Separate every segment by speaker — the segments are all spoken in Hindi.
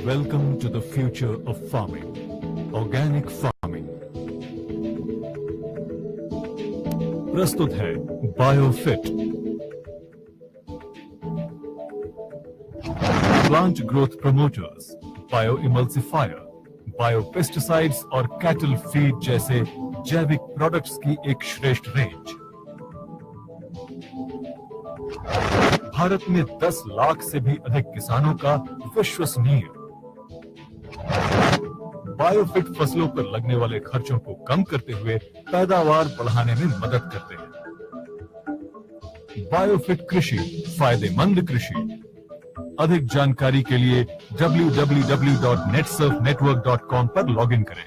Speaker 1: Welcome to the future of farming. Organic farming. प्रस्तुत है Biofit. Plant growth promoters, bio emulsifier, bio pesticides और कैटल फीड जैसे जैविक प्रोडक्ट्स की एक श्रेष्ठ रेंज। भारत में 10 लाख से भी अधिक किसानों का विश्वसनीय बायोफिट फसलों पर लगने वाले खर्चों को कम करते हुए पैदावार बढ़ाने में मदद करते हैं। बायोफिट कृषि, फायदेमंद कृषि। अधिक जानकारी के लिए www.netsurfnetwork.com पर लॉगिन करें।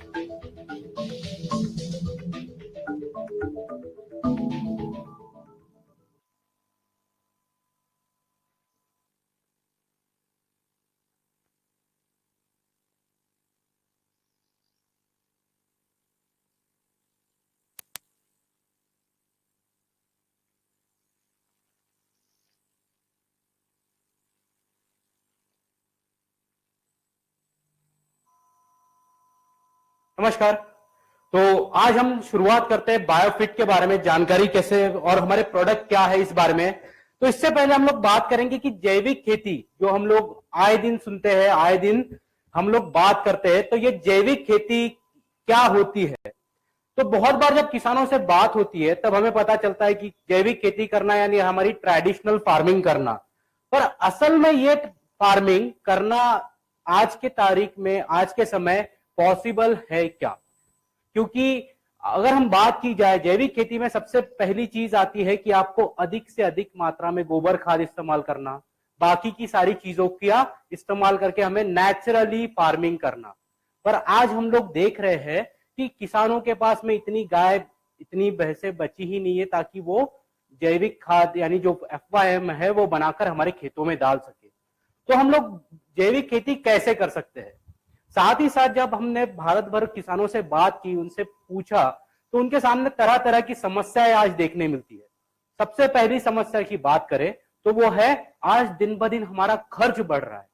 Speaker 2: नमस्कार। तो आज हम शुरुआत करते हैं बायोफिट के बारे में, जानकारी कैसे और हमारे प्रोडक्ट क्या है इस बारे में। तो इससे पहले हम लोग बात करेंगे कि जैविक खेती जो हम लोग आए दिन सुनते हैं, आए दिन हम लोग बात करते हैं, तो ये जैविक खेती क्या होती है। तो बहुत बार जब किसानों से बात होती है तब हमें पता चलता है कि जैविक खेती करना यानी हमारी ट्रेडिशनल फार्मिंग करना, पर असल में ये फार्मिंग करना आज के तारीख में, आज के समय पॉसिबल है क्या। क्योंकि अगर हम बात की जाए जैविक खेती में, सबसे पहली चीज आती है कि आपको अधिक से अधिक मात्रा में गोबर खाद इस्तेमाल करना, बाकी की सारी चीजों का इस्तेमाल करके हमें नेचुरली फार्मिंग करना। पर आज हम लोग देख रहे हैं कि किसानों के पास में इतनी गाय, इतनी भैंसें बची ही नहीं है ताकि वो जैविक खाद यानी जो FYM है वो बनाकर हमारे खेतों में डाल सके। तो हम लोग जैविक खेती कैसे कर सकते हैं। साथ ही साथ जब हमने भारत भर किसानों से बात की, उनसे पूछा, तो उनके सामने तरह तरह की समस्याएं आज देखने मिलती है। सबसे पहली समस्या की बात करें तो वो है आज दिन ब दिन हमारा खर्च बढ़ रहा है।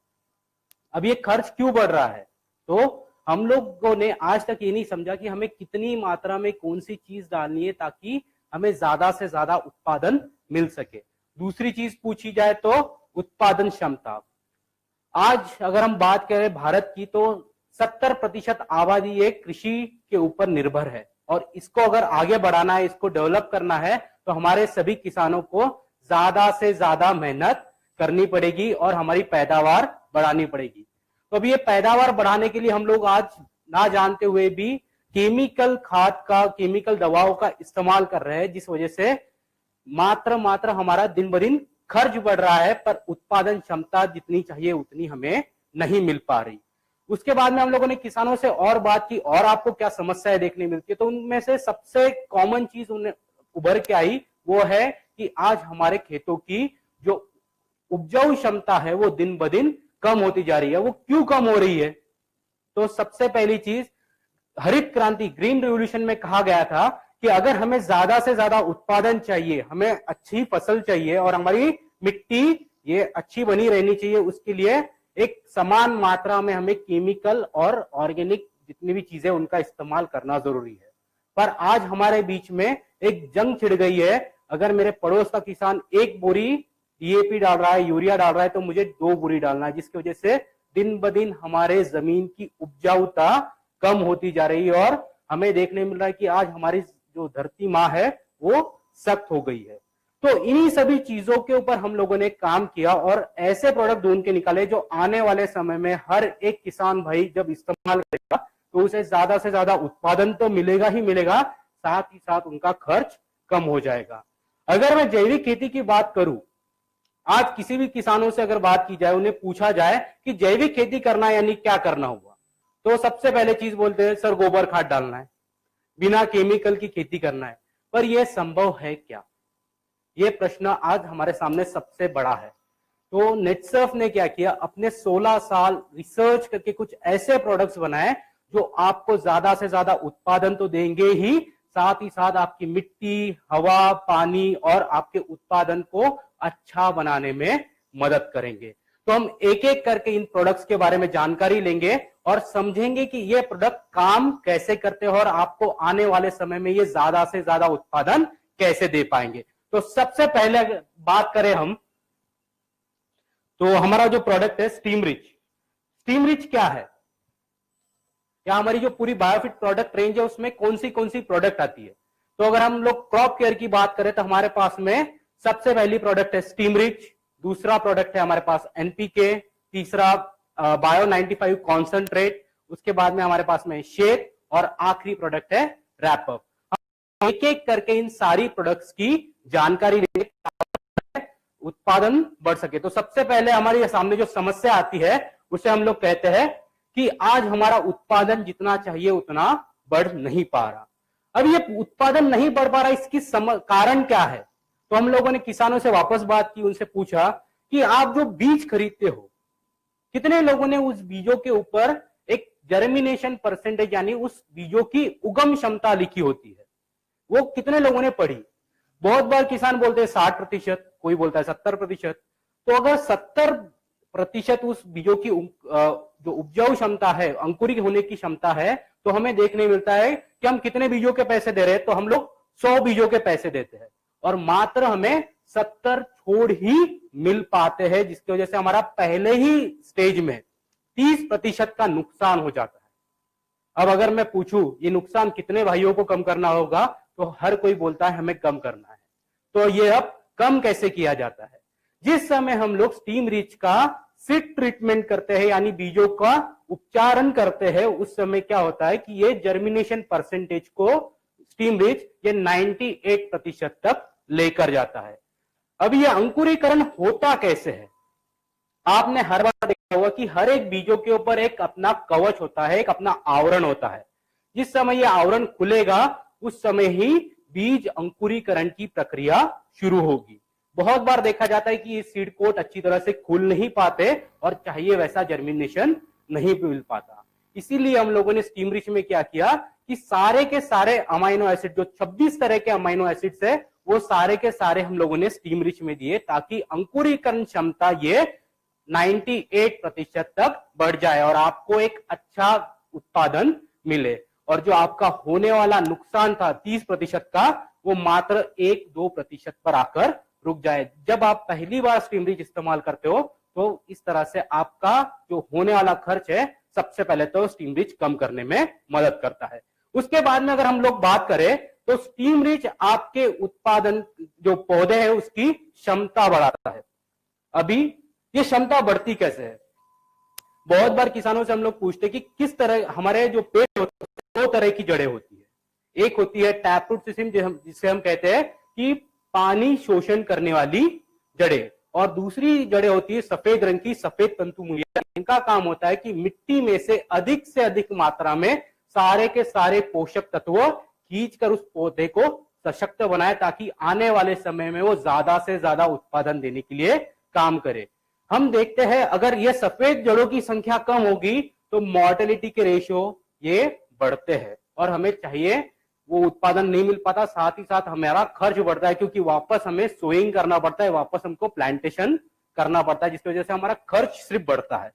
Speaker 2: अब ये खर्च क्यों बढ़ रहा है, तो हम लोगों ने आज तक ये नहीं समझा कि हमें कितनी मात्रा में कौन सी चीज डालनी है ताकि हमें ज्यादा से ज्यादा उत्पादन मिल सके। दूसरी चीज पूछी जाए तो उत्पादन क्षमता। आज अगर हम बात करें भारत की तो 70% आबादी ये कृषि के ऊपर निर्भर है, और इसको अगर आगे बढ़ाना है, इसको डेवलप करना है, तो हमारे सभी किसानों को ज्यादा से ज्यादा मेहनत करनी पड़ेगी और हमारी पैदावार बढ़ानी पड़ेगी। तो अब ये पैदावार बढ़ाने के लिए हम लोग आज ना जानते हुए भी केमिकल खाद का, केमिकल दवाओं का इस्तेमाल कर रहे हैं, जिस वजह से मात्र हमारा दिन ब दिन खर्च बढ़ रहा है, पर उत्पादन क्षमता जितनी चाहिए उतनी हमें नहीं मिल पा रही। उसके बाद में हम लोगों ने किसानों से और बात की और आपको क्या समस्याएं देखने मिलती है, तो उनमें से सबसे कॉमन चीज उन्हें उभर के आई वो है कि आज हमारे खेतों की जो उपजाऊ क्षमता है वो दिन ब दिन कम होती जा रही है। वो क्यों कम हो रही है, तो सबसे पहली चीज हरित क्रांति, ग्रीन रिवॉल्यूशन में कहा गया था कि अगर हमें ज्यादा से ज्यादा उत्पादन चाहिए, हमें अच्छी फसल चाहिए और हमारी मिट्टी ये अच्छी बनी रहनी चाहिए, उसके लिए एक समान मात्रा में हमें केमिकल और ऑर्गेनिक जितनी भी चीजें उनका इस्तेमाल करना जरूरी है। पर आज हमारे बीच में एक जंग छिड़ गई है। अगर मेरे पड़ोस का किसान 1 बोरी DAP डाल रहा है, यूरिया डाल रहा है, तो मुझे 2 बोरी डालना है, जिसकी वजह से दिन ब दिन हमारे जमीन की उपजाऊता कम होती जा रही है और हमें देखने मिल रहा है कि आज हमारी जो धरती माँ है वो सख्त हो गई है। तो इन्हीं सभी चीजों के ऊपर हम लोगों ने काम किया और ऐसे प्रोडक्ट ढूंढ के निकाले जो आने वाले समय में हर एक किसान भाई जब इस्तेमाल करेगा तो उसे ज्यादा से ज्यादा उत्पादन तो मिलेगा ही मिलेगा, साथ ही साथ उनका खर्च कम हो जाएगा। अगर मैं जैविक खेती की बात करूं, आज किसी भी किसानों से अगर बात की जाए, उन्हें पूछा जाए कि जैविक खेती करना यानी क्या करना हुआ, तो सबसे पहले चीज बोलते हैं सर गोबर खाद डालना है, बिना केमिकल की खेती करना है। पर यह संभव है क्या, ये प्रश्न आज हमारे सामने सबसे बड़ा है। तो नेटसर्फ ने क्या किया, अपने 16 साल रिसर्च करके कुछ ऐसे प्रोडक्ट्स बनाए जो आपको ज्यादा से ज्यादा उत्पादन तो देंगे ही, साथ ही साथ आपकी मिट्टी, हवा, पानी और आपके उत्पादन को अच्छा बनाने में मदद करेंगे। तो हम एक एक करके इन प्रोडक्ट्स के बारे में जानकारी लेंगे और समझेंगे कि ये प्रोडक्ट काम कैसे करते हैं और आपको आने वाले समय में ये ज्यादा से ज्यादा उत्पादन कैसे दे पाएंगे। तो सबसे पहले बात करें हम, तो हमारा जो प्रोडक्ट है स्टीम रिच। स्टीम रिच क्या है, या हमारी जो पूरी बायोफिट प्रोडक्ट रेंज है उसमें कौन सी प्रोडक्ट आती है। तो अगर हम लोग क्रॉप केयर की बात करें तो हमारे पास में सबसे पहली प्रोडक्ट है स्टीम रिच, दूसरा प्रोडक्ट है हमारे पास एनपीके, तीसरा बायो 95 कॉन्सेंट्रेट, उसके बाद में हमारे पास में शेक और आखिरी प्रोडक्ट है रैपअप। एक एक करके इन सारी प्रोडक्ट्स की जानकारी लेंगे, उत्पादन बढ़ सके। तो सबसे पहले हमारे सामने जो समस्या आती है उसे हम लोग कहते हैं कि आज हमारा उत्पादन जितना चाहिए उतना बढ़ नहीं पा रहा। अब ये उत्पादन नहीं बढ़ पा रहा, इसकी कारण क्या है। तो हम लोगों ने किसानों से वापस बात की, उनसे पूछा कि आप जो बीज खरीदते हो, कितने लोगों ने उस बीजों के ऊपर एक जर्मिनेशन परसेंटेज यानी उस बीजों की उगम क्षमता लिखी होती है, वो कितने लोगों ने पढ़ी। बहुत बार किसान बोलते हैं 60%, कोई बोलता है 70%। तो अगर 70% उस बीजों की जो उपजाऊ क्षमता है, अंकुरित होने की क्षमता है, तो हमें देखने मिलता है कि हम कितने बीजों के पैसे दे रहे हैं। तो हम लोग 100 बीजों के पैसे देते हैं और मात्र हमें 70 छोड़ ही मिल पाते हैं, जिसकी वजह से हमारा पहले ही स्टेज में 30% का नुकसान हो जाता है। अब अगर मैं पूछूं ये नुकसान कितने भाइयों को कम करना होगा, तो हर कोई बोलता है हमें कम करना है। तो ये अब कम कैसे किया जाता है। जिस समय हम लोग स्टीम रिच का सीड ट्रीटमेंट करते हैं यानी बीजों का उपचारण करते हैं, उस समय क्या होता है कि ये जर्मिनेशन परसेंटेज को स्टीम रिच ये 98% तक लेकर जाता है। अब ये अंकुरीकरण होता कैसे है। आपने हर बार देखा होगा कि हर एक बीजों के ऊपर एक अपना कवच होता है, एक अपना आवरण होता है। जिस समय ये आवरण खुलेगा उस समय ही बीज अंकुरीकरण की प्रक्रिया शुरू होगी। बहुत बार देखा जाता है कि ये सीड कोट अच्छी तरह से खुल नहीं पाते और चाहिए वैसा जर्मिनेशन नहीं मिल पाता। इसीलिए हम लोगों ने स्टीम रिच में क्या किया कि सारे के सारे अमाइनो एसिड, जो 26 तरह के अमाइनो एसिड्स है, वो सारे के सारे हम लोगों ने स्टीम रिच में दिए ताकि अंकुरीकरण क्षमता ये 98% तक बढ़ जाए और आपको एक अच्छा उत्पादन मिले। और जो आपका होने वाला नुकसान था 30% का, वो मात्र 1-2% पर आकर रुक जाए। जब आप पहली बार स्टीम रिच इस्तेमाल करते हो तो इस तरह से आपका जो होने वाला खर्च है, सबसे पहले तो स्टीम रिच कम करने में मदद करता है। उसके बाद में अगर हम लोग बात करें तो स्टीम रिच आपके उत्पादन जो पौधे हैं उसकी क्षमता बढ़ाता है। अभी ये क्षमता बढ़ती कैसे है। बहुत बार किसानों से हम लोग पूछते हैं कि किस तरह हमारे जो पेड़ होते हैं 2 तरह की जड़ें होती है। एक होती है टैप रूट सिस्टम जिसे हम कहते हैं कि पानी शोषण करने वाली जड़ें, और दूसरी जड़ें होती है सफेद रंग की सफेद तंतु मूलियां। इनका काम होता है कि मिट्टी में से अधिक मात्रा में सारे के सारे पोषक तत्व खींचकर उस पौधे को सशक्त बनाए ताकि आने वाले समय में वो ज्यादा से ज्यादा उत्पादन देने के लिए काम करे। हम देखते हैं अगर ये सफेद जड़ों की संख्या कम होगी तो मॉर्टेलिटी के रेशियो ये बढ़ते हैं और हमें चाहिए वो उत्पादन नहीं मिल पाता। साथ ही साथ हमारा खर्च बढ़ता है क्योंकि वापस हमें सोइंग करना पड़ता है, वापस हमको प्लांटेशन करना पड़ता है, जिसकी वजह से हमारा खर्च सिर्फ बढ़ता है।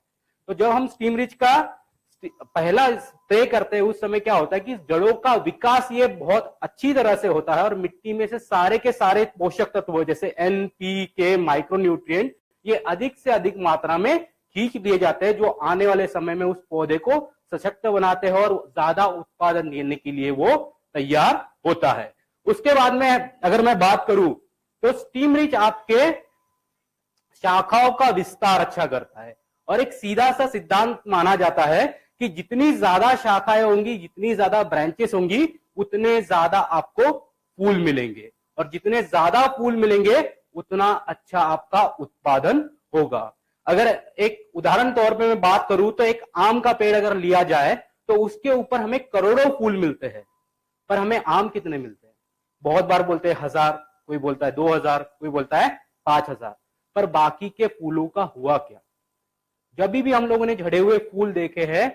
Speaker 2: तो जब हम स्टीम रिच का पहला स्प्रे करते हैं उस समय क्या होता है कि जड़ों का विकास ये बहुत अच्छी तरह से होता है और मिट्टी में से सारे के सारे पोषक तत्व जैसे NPK माइक्रोन्यूट्रिएंट ये अधिक से अधिक मात्रा में खींच दिए जाते हैं, जो आने वाले समय में उस पौधे को सशक्त बनाते हैं और ज्यादा उत्पादन देने के लिए वो तैयार होता है। उसके बाद में अगर मैं बात करूं तो स्टीम रिच आपके शाखाओं का विस्तार अच्छा करता है और एक सीधा सा सिद्धांत माना जाता है कि जितनी ज्यादा शाखाएं होंगी, जितनी ज्यादा ब्रांचेस होंगी, उतने ज्यादा आपको फूल मिलेंगे और जितने ज्यादा फूल मिलेंगे उतना अच्छा आपका उत्पादन होगा। अगर एक उदाहरण तौर पे मैं बात करूं तो एक आम का पेड़ अगर लिया जाए तो उसके ऊपर हमें करोड़ों फूल मिलते हैं, पर हमें आम कितने मिलते हैं। बहुत बार बोलते हैं 1000, कोई बोलता है 2000, कोई बोलता है 5000, पर बाकी के फूलों का हुआ क्या। जब भी हम लोगों ने झड़े हुए फूल देखे हैं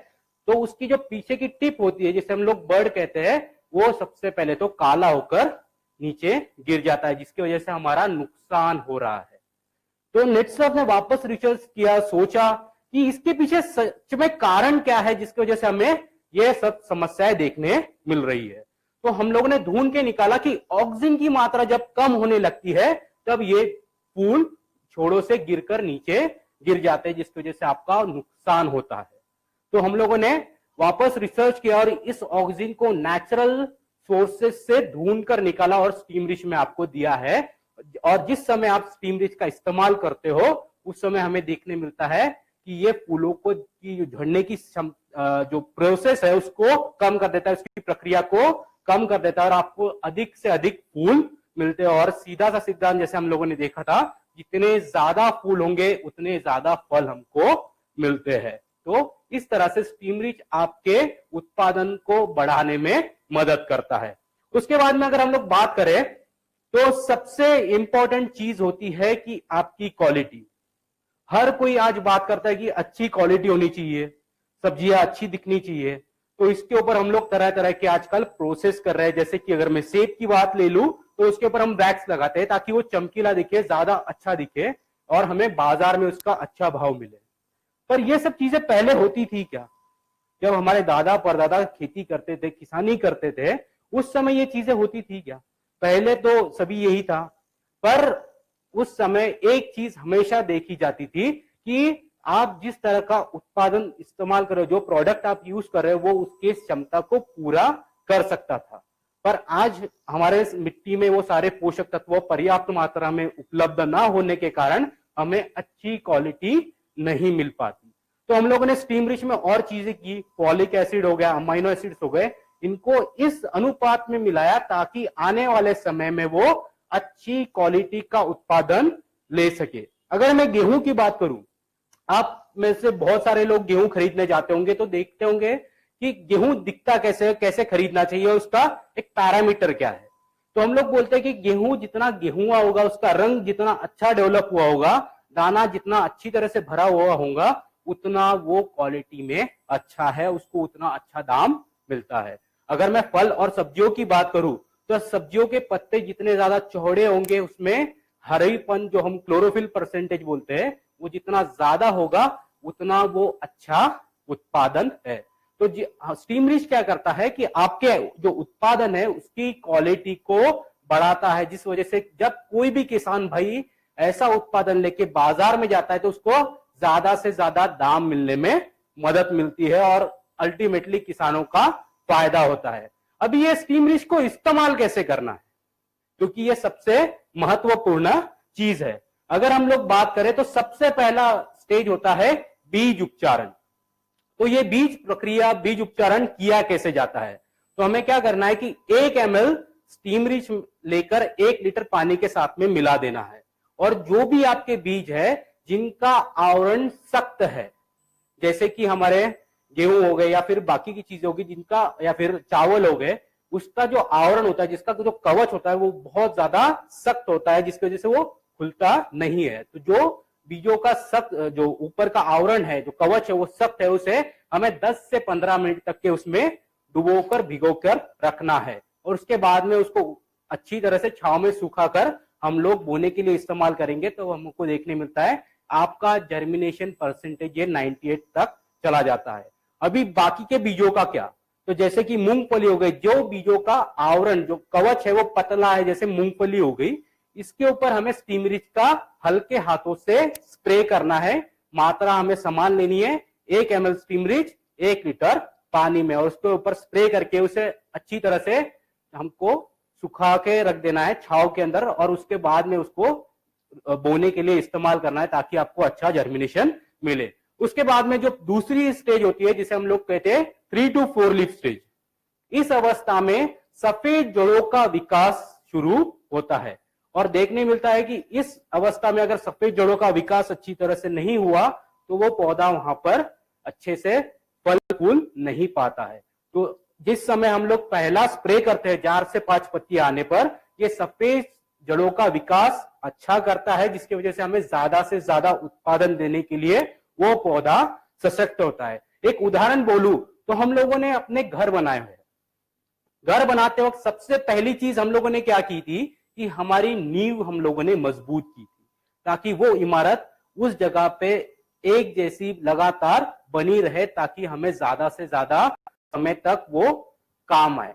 Speaker 2: तो उसकी जो पीछे की टिप होती है जिसे हम लोग बर्ड कहते हैं, वो सबसे पहले तो काला होकर नीचे गिर जाता है, जिसकी वजह से हमारा नुकसान हो रहा है। तो नेटसर्फ ने वापस रिसर्च किया, सोचा कि इसके पीछे सच में कारण क्या है जिसकी वजह से हमें यह सब समस्याएं देखने मिल रही है। तो हम लोगों ने ढूंढ के निकाला कि ऑक्सीजन की मात्रा जब कम होने लगती है तब ये फूल छोड़ों से गिरकर नीचे गिर जाते हैं, जिसकी वजह से आपका नुकसान होता है। तो हम लोगों ने वापस रिसर्च किया और इस ऑक्सीजन को नेचुरल सोर्सेज से ढूंढ कर निकाला और स्टीम रिच में आपको दिया है। और जिस समय आप स्टीम रिच का इस्तेमाल करते हो उस समय हमें देखने मिलता है कि ये फूलों को की झड़ने की जो प्रोसेस है उसको कम कर देता है, उसकी प्रक्रिया को कम कर देता है और आपको अधिक से अधिक फूल मिलते हैं। और सीधा सा सिद्धांत जैसे हम लोगों ने देखा था, जितने ज्यादा फूल होंगे उतने ज्यादा फल हमको मिलते हैं। तो इस तरह से स्टीम रिच आपके उत्पादन को बढ़ाने में मदद करता है। उसके बाद में अगर हम लोग बात करें तो सबसे इंपॉर्टेंट चीज होती है कि आपकी क्वालिटी। हर कोई आज बात करता है कि अच्छी क्वालिटी होनी चाहिए, सब्जियां अच्छी दिखनी चाहिए। तो इसके ऊपर हम लोग तरह तरह के आजकल प्रोसेस कर रहे हैं। जैसे कि अगर मैं सेब की बात ले लूं तो उसके ऊपर हम वैक्स लगाते हैं ताकि वो चमकीला दिखे, ज्यादा अच्छा दिखे और हमें बाजार में उसका अच्छा भाव मिले। पर ये सब चीजें पहले होती थी क्या? जब हमारे दादा परदादा खेती करते थे, किसानी करते थे, उस समय ये चीजें होती थी क्या? पहले तो सभी यही था। पर उस समय एक चीज हमेशा देखी जाती थी कि आप जिस तरह का उत्पादन इस्तेमाल कर रहे हो, जो प्रोडक्ट आप यूज कर रहे हो, वो उसके क्षमता को पूरा कर सकता था। पर आज हमारे मिट्टी में वो सारे पोषक तत्व पर्याप्त मात्रा में उपलब्ध ना होने के कारण हमें अच्छी क्वालिटी नहीं मिल पाती। तो हम लोगों ने स्टीम रिच में और चीजें की, फॉलिक एसिड हो गया, अमाइनो एसिड्स हो गए, इनको इस अनुपात में मिलाया ताकि आने वाले समय में वो अच्छी क्वालिटी का उत्पादन ले सके। अगर मैं गेहूं की बात करूं, आप में से बहुत सारे लोग गेहूं खरीदने जाते होंगे तो देखते होंगे कि गेहूं दिखता कैसे है, कैसे खरीदना चाहिए, उसका एक पैरामीटर क्या है। तो हम लोग बोलते हैं कि गेहूं जितना गेहूं होगा, उसका रंग जितना अच्छा डेवलप हुआ होगा, दाना जितना अच्छी तरह से भरा हुआ होगा, उतना वो क्वालिटी में अच्छा है, उसको उतना अच्छा दाम मिलता है। अगर मैं फल और सब्जियों की बात करूं तो सब्जियों के पत्ते जितने ज्यादा चौड़े होंगे उसमें हरेपन, जो हम क्लोरोफिल परसेंटेज बोलते हैं, वो जितना ज्यादा होगा उतना वो अच्छा उत्पादन है। तो स्टीम रिच क्या करता है कि आपके जो उत्पादन है उसकी क्वालिटी को बढ़ाता है, जिस वजह से जब कोई भी किसान भाई ऐसा उत्पादन लेके बाजार में जाता है तो उसको ज्यादा से ज्यादा दाम मिलने में मदद मिलती है और अल्टीमेटली किसानों का फायदा होता है। अभी ये स्टीम रिच को इस्तेमाल कैसे करना है, क्योंकि ये सबसे महत्वपूर्ण चीज है। अगर हम लोग बात करें तो सबसे पहला स्टेज होता है बीज उपचारण। तो ये बीज प्रक्रिया, बीज उपचारण किया कैसे जाता है? तो हमें क्या करना है कि 1 ml स्टीम रिच लेकर 1 लीटर पानी के साथ में मिला देना है। और जो भी आपके बीज है जिनका आवरण सख्त है, जैसे कि हमारे गेहूं हो गए या फिर बाकी की चीजें होगी जिनका, या फिर चावल हो गए, उसका जो आवरण होता है, जिसका जो कवच होता है वो बहुत ज्यादा सख्त होता है, जिसकी वजह से वो खुलता नहीं है। तो जो बीजों का सख्त, जो ऊपर का आवरण है, जो कवच है वो सख्त है, उसे हमें 10 से 15 मिनट तक के उसमें डुबोकर भिगोकर रखना है। और उसके बाद में उसको अच्छी तरह से छांव में सुखाकर हम लोग बोने के लिए इस्तेमाल करेंगे। तो हमको देखने मिलता है आपका जर्मिनेशन परसेंटेज ये 98 तक चला जाता है। अभी बाकी के बीजों का क्या? तो जैसे कि मूंगफली हो गई, जो बीजों का आवरण, जो कवच है वो पतला है, जैसे मूंगफली हो गई, इसके ऊपर हमें स्टीम रिच का हल्के हाथों से स्प्रे करना है। मात्रा हमें समान लेनी है, 1 ml स्टीम रिच 1 लीटर पानी में, और उसके ऊपर स्प्रे करके उसे अच्छी तरह से हमको सुखा के रख देना है छांव के अंदर, और उसके बाद में उसको बोने के लिए इस्तेमाल करना है ताकि आपको अच्छा जर्मिनेशन मिले। उसके बाद में जो दूसरी स्टेज होती है जिसे हम लोग कहते हैं 3 to 4 लीफ स्टेज, इस अवस्था में सफेद जड़ों का विकास शुरू होता है। और देखने मिलता है कि इस अवस्था में अगर सफेद जड़ों का विकास अच्छी तरह से नहीं हुआ तो वो पौधा वहां पर अच्छे से फल फूल नहीं पाता है। तो जिस समय हम लोग पहला स्प्रे करते हैं 4 से 5 पत्तियां आने पर, ये सफेद जड़ों का विकास अच्छा करता है, जिसकी वजह से हमें ज्यादा से ज्यादा उत्पादन देने के लिए वो पौधा सशक्त होता है। एक उदाहरण बोलूं तो हम लोगों ने अपने घर बनाए हुए, घर बनाते वक्त सबसे पहली चीज हम लोगों ने क्या की थी कि हमारी नींव हम लोगों ने मजबूत की थी। ताकि वो इमारत उस जगह पे एक जैसी लगातार बनी रहे, ताकि हमें ज्यादा से ज्यादा समय तक वो काम आए।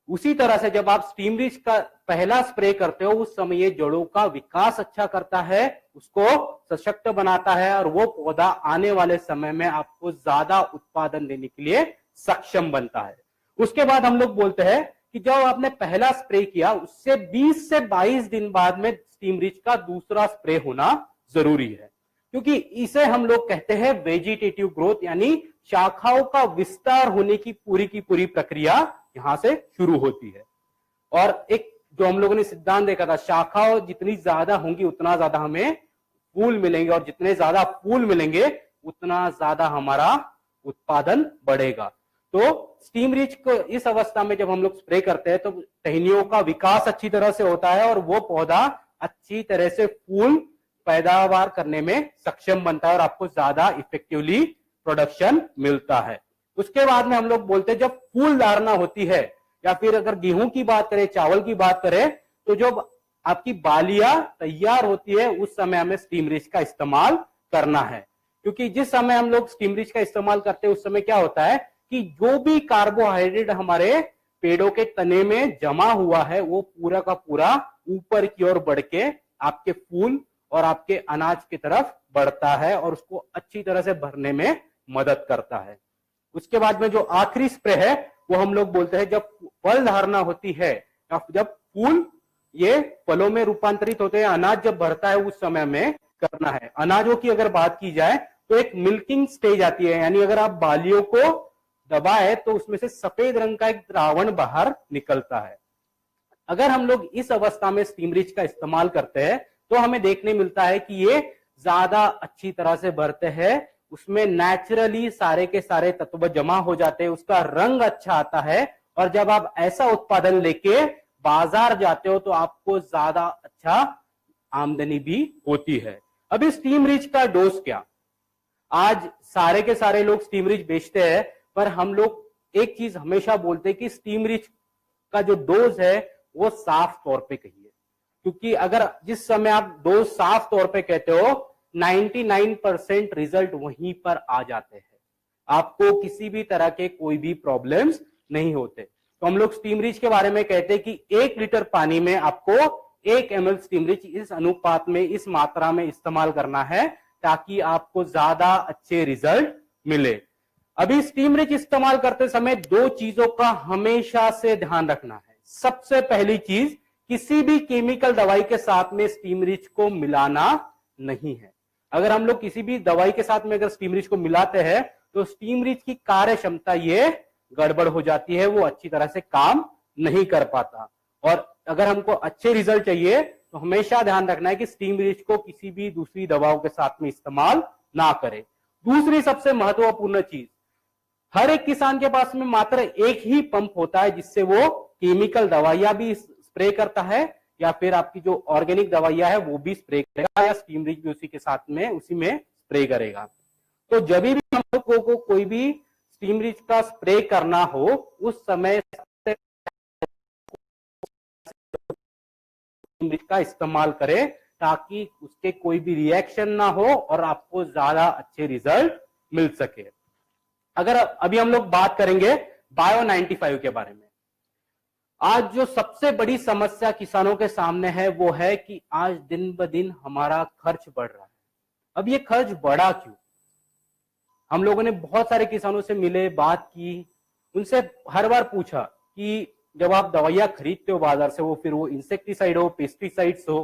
Speaker 2: उसी तरह से जब आप स्टीम रिच का पहला स्प्रे करते हो, उस समय ये जड़ों का विकास अच्छा करता है, उसको सशक्त बनाता है, और वो पौधा आने वाले समय में आपको ज्यादा उत्पादन देने के लिए सक्षम बनता है। उसके बाद हम लोग बोलते हैं कि जब आपने पहला स्प्रे किया, उससे 20 से 22 दिन बाद में स्टीम रिच का दूसरा स्प्रे होना जरूरी है, क्योंकि इसे हम लोग कहते हैं वेजिटेटिव ग्रोथ, यानी शाखाओं का विस्तार होने की पूरी प्रक्रिया यहां से शुरू होती है। और एक जो हम लोगों ने सिद्धांत देखा था, शाखाओं जितनी ज्यादा होंगी उतना ज्यादा हमें फूल मिलेंगे, और जितने ज्यादा फूल मिलेंगे उतना ज्यादा हमारा उत्पादन बढ़ेगा। तो स्टीम रिच को इस अवस्था में जब हम लोग स्प्रे करते हैं तो टहनियों का विकास अच्छी तरह से होता है, और वो पौधा अच्छी तरह से फूल पैदावार करने में सक्षम बनता है, और आपको ज्यादा इफेक्टिवली प्रोडक्शन मिलता है। उसके बाद में हम लोग बोलते हैं जब फूल धारणा होती है, या फिर अगर गेहूं की बात करें, चावल की बात करें, तो जब आपकी बालियां तैयार होती है उस समय हमें स्टीम रिच का इस्तेमाल करना है। क्योंकि जिस समय हम लोग स्टीम रिच का इस्तेमाल करते हैं उस समय क्या होता है कि जो भी कार्बोहाइड्रेट हमारे पेड़ों के तने में जमा हुआ है वो पूरा का पूरा ऊपर की ओर बढ़ के आपके फूल और आपके अनाज की तरफ बढ़ता है, और उसको अच्छी तरह से भरने में मदद करता है। उसके बाद में जो आखिरी स्प्रे है वो हम लोग बोलते हैं जब फल धारणा होती है, जब फूल ये फलों में रूपांतरित होते हैं, अनाज जब भरता है उस समय में करना है। अनाजों की अगर बात की जाए तो एक मिल्किंग स्टेज आती है, यानी अगर आप बालियों को दबाए तो उसमें से सफेद रंग का एक द्रावण बाहर निकलता है। अगर हम लोग इस अवस्था में स्टीम रिच का इस्तेमाल करते हैं तो हमें देखने मिलता है कि ये ज्यादा अच्छी तरह से भरते हैं, उसमें नेचुरली सारे के सारे तत्व जमा हो जाते हैं, उसका रंग अच्छा आता है, और जब आप ऐसा उत्पादन लेके बाजार जाते हो तो आपको ज्यादा अच्छा आमदनी भी होती है। अभी स्टीम रिच का डोज क्या? आज सारे के सारे लोग स्टीम रिच बेचते हैं, पर हम लोग एक चीज हमेशा बोलते हैं कि स्टीम रिच का जो डोज है वो साफ तौर पे कहिए, क्योंकि अगर जिस समय आप डोज साफ तौर पे कहते हो 99% रिजल्ट वहीं पर आ जाते हैं, आपको किसी भी तरह के कोई भी प्रॉब्लम्स नहीं होते। तो हम लोग स्टीम रिच के बारे में कहते हैं कि 1 लीटर पानी में आपको 1 ml स्टीम रिच इस अनुपात में, इस मात्रा में इस्तेमाल करना है, ताकि आपको ज्यादा अच्छे रिजल्ट मिले। अभी स्टीम रिच इस्तेमाल करते समय 2 चीजों का हमेशा से ध्यान रखना है। सबसे पहली चीज, किसी भी केमिकल दवाई के साथ में स्टीम रिच को मिलाना नहीं है। अगर हम लोग किसी भी दवाई के साथ में अगर स्टीम रिच को मिलाते हैं तो स्टीम रिच की कार्य क्षमता ये गड़बड़ हो जाती है, वो अच्छी तरह से काम नहीं कर पाता। और अगर हमको अच्छे रिजल्ट चाहिए तो हमेशा ध्यान रखना है कि स्टीम रिच को किसी भी दूसरी दवाओं के साथ में इस्तेमाल ना करें। दूसरी सबसे महत्वपूर्ण चीज, हर एक किसान के पास में मात्र एक ही पंप होता है जिससे वो केमिकल दवाइयां भी स्प्रे करता है, या फिर आपकी जो ऑर्गेनिक दवाइयां है वो भी स्प्रे करेगा, या स्टीम रिच भी उसी के साथ में उसी में स्प्रे करेगा। तो जब भी हम लोगों को कोई भी स्टीम रिच का स्प्रे करना हो उस समय स्टीम रिच का इस्तेमाल करें, ताकि उसके कोई भी रिएक्शन ना हो और आपको ज्यादा अच्छे रिजल्ट मिल सके। अगर अभी हम लोग बात करेंगे बायो 95 के बारे में, आज जो सबसे बड़ी समस्या किसानों के सामने है वो है कि आज दिन ब दिन हमारा खर्च बढ़ रहा है। अब ये खर्च बढ़ा क्यों? हम लोगों ने बहुत सारे किसानों से मिले, बात की, उनसे हर बार पूछा कि जब आप दवाइयां खरीदते हो बाजार से, वो फिर वो इंसेक्टिसाइड हो, पेस्टिसाइड्स हो,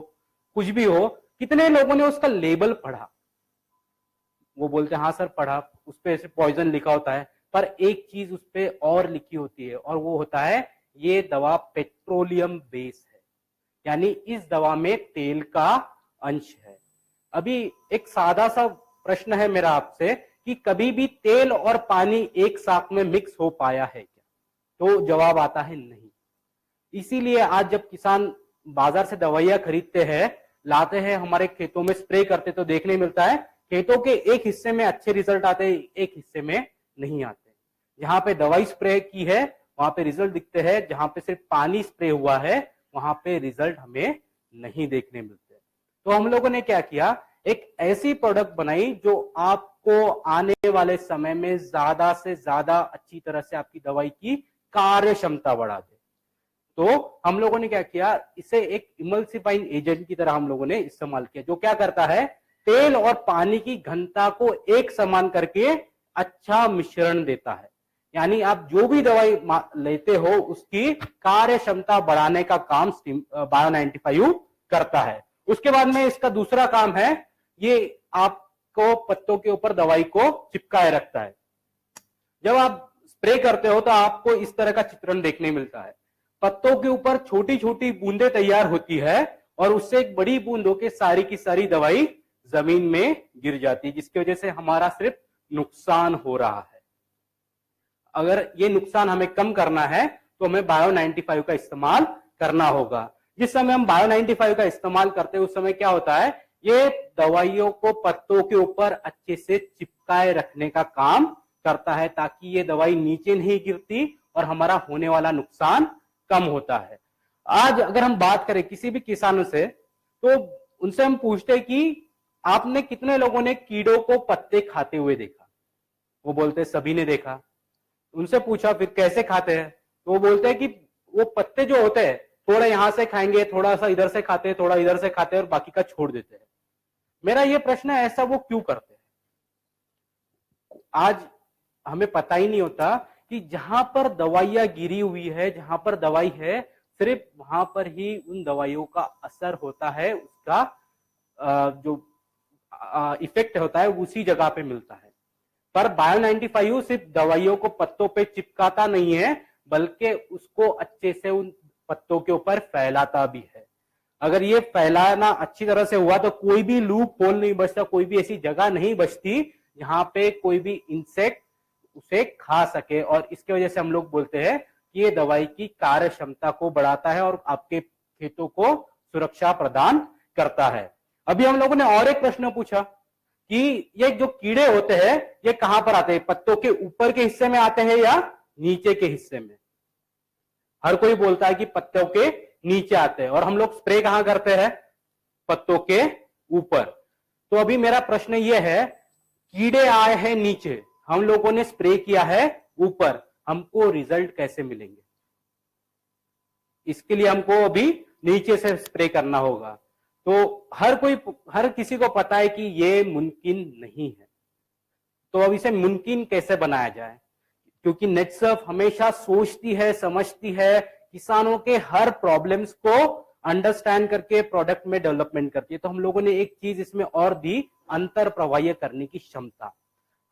Speaker 2: कुछ भी हो, कितने लोगों ने उसका लेबल पढ़ा? वो बोलते हैं हाँ सर पढ़ा, उस पे ऐसे पॉइजन लिखा होता है, पर एक चीज उस पे और लिखी होती है, और वो होता है ये दवा पेट्रोलियम बेस है, यानी इस दवा में तेल का अंश है। अभी एक सादा सा प्रश्न है मेरा आपसे कि कभी भी तेल और पानी एक साथ में मिक्स हो पाया है क्या? तो जवाब आता है नहीं। इसीलिए आज जब किसान बाजार से दवाइयां खरीदते हैं, लाते हैं, हमारे खेतों में स्प्रे करते, तो देखने मिलता है खेतों के एक हिस्से में अच्छे रिजल्ट आते हैं, एक हिस्से में नहीं आते। जहां पे दवाई स्प्रे की है वहां पे रिजल्ट दिखते हैं, जहां पे सिर्फ पानी स्प्रे हुआ है वहां पे रिजल्ट हमें नहीं देखने मिलते। तो हम लोगों ने क्या किया, एक ऐसी प्रोडक्ट बनाई जो आपको आने वाले समय में ज्यादा से ज्यादा अच्छी तरह से आपकी दवाई की कार्य क्षमता बढ़ा दे। तो हम लोगों ने क्या किया, इसे एक इमल्सिफाइंग एजेंट की तरह हम लोगों ने इस्तेमाल किया, जो क्या करता है, तेल और पानी की घनता को एक समान करके अच्छा मिश्रण देता है। यानी आप जो भी दवाई लेते हो उसकी कार्य क्षमता बढ़ाने का काम बायो 95 करता है। उसके बाद में इसका दूसरा काम है, ये आपको पत्तों के ऊपर दवाई को चिपकाए रखता है। जब आप स्प्रे करते हो तो आपको इस तरह का चित्रण देखने मिलता है, पत्तों के ऊपर छोटी छोटी बूंदें तैयार होती है और उससे एक बड़ी बूंद होकर सारी की सारी दवाई जमीन में गिर जाती है, जिसकी वजह से हमारा सिर्फ नुकसान हो रहा है। अगर ये नुकसान हमें कम करना है तो हमें बायो 95 का इस्तेमाल करना होगा। जिस समय हम बायो 95 का इस्तेमाल करते हैं उस समय क्या होता है, ये दवाइयों को पत्तों के ऊपर अच्छे से चिपकाए रखने का काम करता है, ताकि ये दवाई नीचे नहीं गिरती और हमारा होने वाला नुकसान कम होता है। आज अगर हम बात करें किसी भी किसानों से, तो उनसे हम पूछते हैं कि आपने कितने लोगों ने कीड़ों को पत्ते खाते हुए देखा, वो बोलते हैं सभी ने देखा। उनसे पूछा फिर कैसे खाते हैं, तो वो बोलते हैं कि वो पत्ते जो होते हैं थोड़ा यहां से खाएंगे, थोड़ा सा इधर से खाते हैं, थोड़ा इधर से खाते हैं और बाकी का छोड़ देते हैं। मेरा ये प्रश्न है, ऐसा वो क्यों करते हैं? आज हमें पता ही नहीं होता कि जहां पर दवाइयां गिरी हुई है, जहां पर दवाई है, सिर्फ वहां पर ही उन दवाइयों का असर होता है, उसका जो इफेक्ट होता है उसी जगह पे मिलता है। पर बायो 95 सिर्फ दवाइयों को पत्तों पे चिपकाता नहीं है, बल्कि उसको अच्छे से उन पत्तों के ऊपर फैलाता भी है। अगर ये फैलाना अच्छी तरह से हुआ तो कोई भी लूप होल नहीं बचता, कोई भी ऐसी जगह नहीं बचती जहां पे कोई भी इंसेक्ट उसे खा सके। और इसकी वजह से हम लोग बोलते हैं कि ये दवाई की कार्य क्षमता को बढ़ाता है और आपके खेतों को सुरक्षा प्रदान करता है। अभी हम लोगों ने और एक प्रश्न पूछा कि ये जो कीड़े होते हैं ये कहां पर आते हैं, पत्तों के ऊपर के हिस्से में आते हैं या नीचे के हिस्से में? हर कोई बोलता है कि पत्तों के नीचे आते हैं, और हम लोग स्प्रे कहां करते हैं, पत्तों के ऊपर। तो अभी मेरा प्रश्न ये है, कीड़े आए हैं नीचे, हम लोगों ने स्प्रे किया है ऊपर, हमको रिजल्ट कैसे मिलेंगे? इसके लिए हमको अभी नीचे से स्प्रे करना होगा। तो हर किसी को पता है कि ये मुमकिन नहीं है। तो अब इसे मुमकिन कैसे बनाया जाए? क्योंकि नेटसर्फ हमेशा सोचती है, समझती है, किसानों के हर प्रॉब्लम्स को अंडरस्टैंड करके प्रोडक्ट में डेवलपमेंट करती है। तो हम लोगों ने एक चीज इसमें और दी, अंतर प्रवाह्य करने की क्षमता।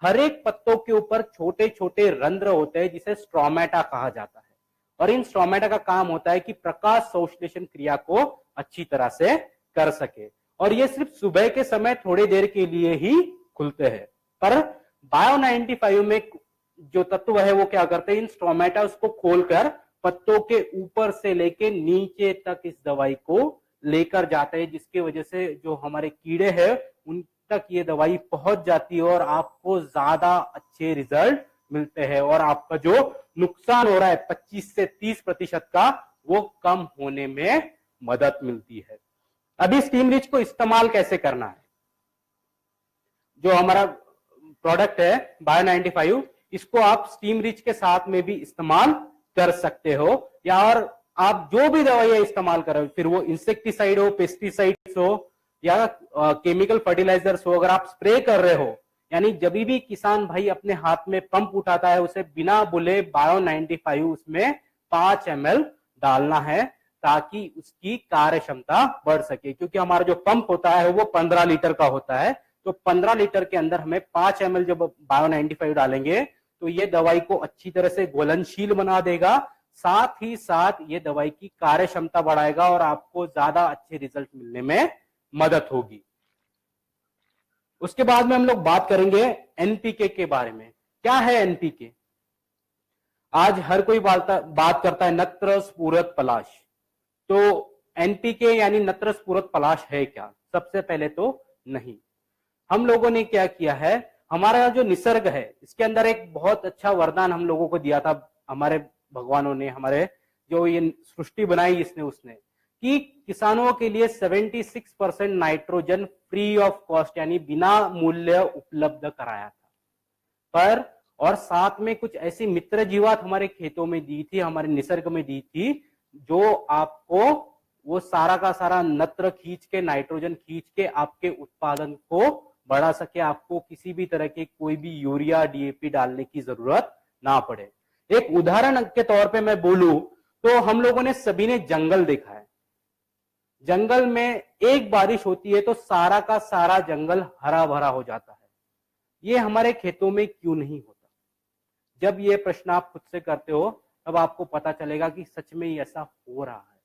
Speaker 2: हर एक पत्तों के ऊपर छोटे छोटे रंध्र होते हैं जिसे स्ट्रोमेटा कहा जाता है, और इन स्ट्रोमेटा का काम होता है कि प्रकाश संश्लेषण क्रिया को अच्छी तरह से कर सके, और ये सिर्फ सुबह के समय थोड़ी देर के लिए ही खुलते हैं। पर बायो 95 में जो तत्व है वो क्या करते हैं, इन स्ट्रोमेटा उसको खोलकर पत्तों के ऊपर से लेके नीचे तक इस दवाई को लेकर जाते हैं, जिसकी वजह से जो हमारे कीड़े हैं उन तक ये दवाई पहुंच जाती है और आपको ज्यादा अच्छे रिजल्ट मिलते हैं, और आपका जो नुकसान हो रहा है 25 से 30% का, वो कम होने में मदद मिलती है। अभी स्टीम रिच को इस्तेमाल कैसे करना है? जो हमारा प्रोडक्ट है बायो 95, इसको आप स्टीम रिच के साथ में भी इस्तेमाल कर सकते हो, या और आप जो भी दवाइयां इस्तेमाल कर रहे हो, फिर वो इंसेक्टिसाइड हो, पेस्टिसाइड्स हो या केमिकल फर्टिलाइजर्स हो, अगर आप स्प्रे कर रहे हो, यानी जब भी किसान भाई अपने हाथ में पंप उठाता है उसे बिना बोले बायो 95 उसमें 5 ml डालना है, ताकि उसकी कार्य क्षमता बढ़ सके। क्योंकि हमारा जो पंप होता है वो 15 लीटर का होता है, तो 15 लीटर के अंदर हमें 5 ml जब बायो 95 डालेंगे तो ये दवाई को अच्छी तरह से घुलनशील बना देगा, साथ ही साथ ये दवाई की कार्य क्षमता बढ़ाएगा और आपको ज्यादा अच्छे रिजल्ट मिलने में मदद होगी। उसके बाद में हम लोग बात करेंगे एनपीके के बारे में। क्या है एनपीके? आज हर कोई बात करता है नत्र स्फुरद पलाश। तो एनपीके यानी नत्र स्फुरद पलाश है क्या? सबसे पहले तो नहीं। हम लोगों ने क्या किया है, हमारा जो निसर्ग है इसके अंदर एक बहुत अच्छा वरदान हम लोगों को दिया था हमारे भगवानों ने, हमारे जो ये सृष्टि बनाई इसने उसने, कि किसानों के लिए 76% नाइट्रोजन फ्री ऑफ कॉस्ट यानी बिना मूल्य उपलब्ध कराया था। पर और साथ में कुछ ऐसी मित्र जीवात हमारे खेतों में दी थी, हमारे निसर्ग में दी थी, जो आपको वो सारा का सारा नत्र खींच के, नाइट्रोजन खींच के आपके उत्पादन को बढ़ा सके, आपको किसी भी तरह के कोई भी यूरिया डीएपी डालने की जरूरत ना पड़े। एक उदाहरण के तौर पे मैं बोलूं तो हम लोगों ने सभी ने जंगल देखा है। जंगल में एक बारिश होती है तो सारा का सारा जंगल हरा भरा हो जाता है। ये हमारे खेतों में क्यों नहीं होता? जब ये प्रश्न आप खुद से करते हो तब आपको पता चलेगा कि सच में ही ऐसा हो रहा है।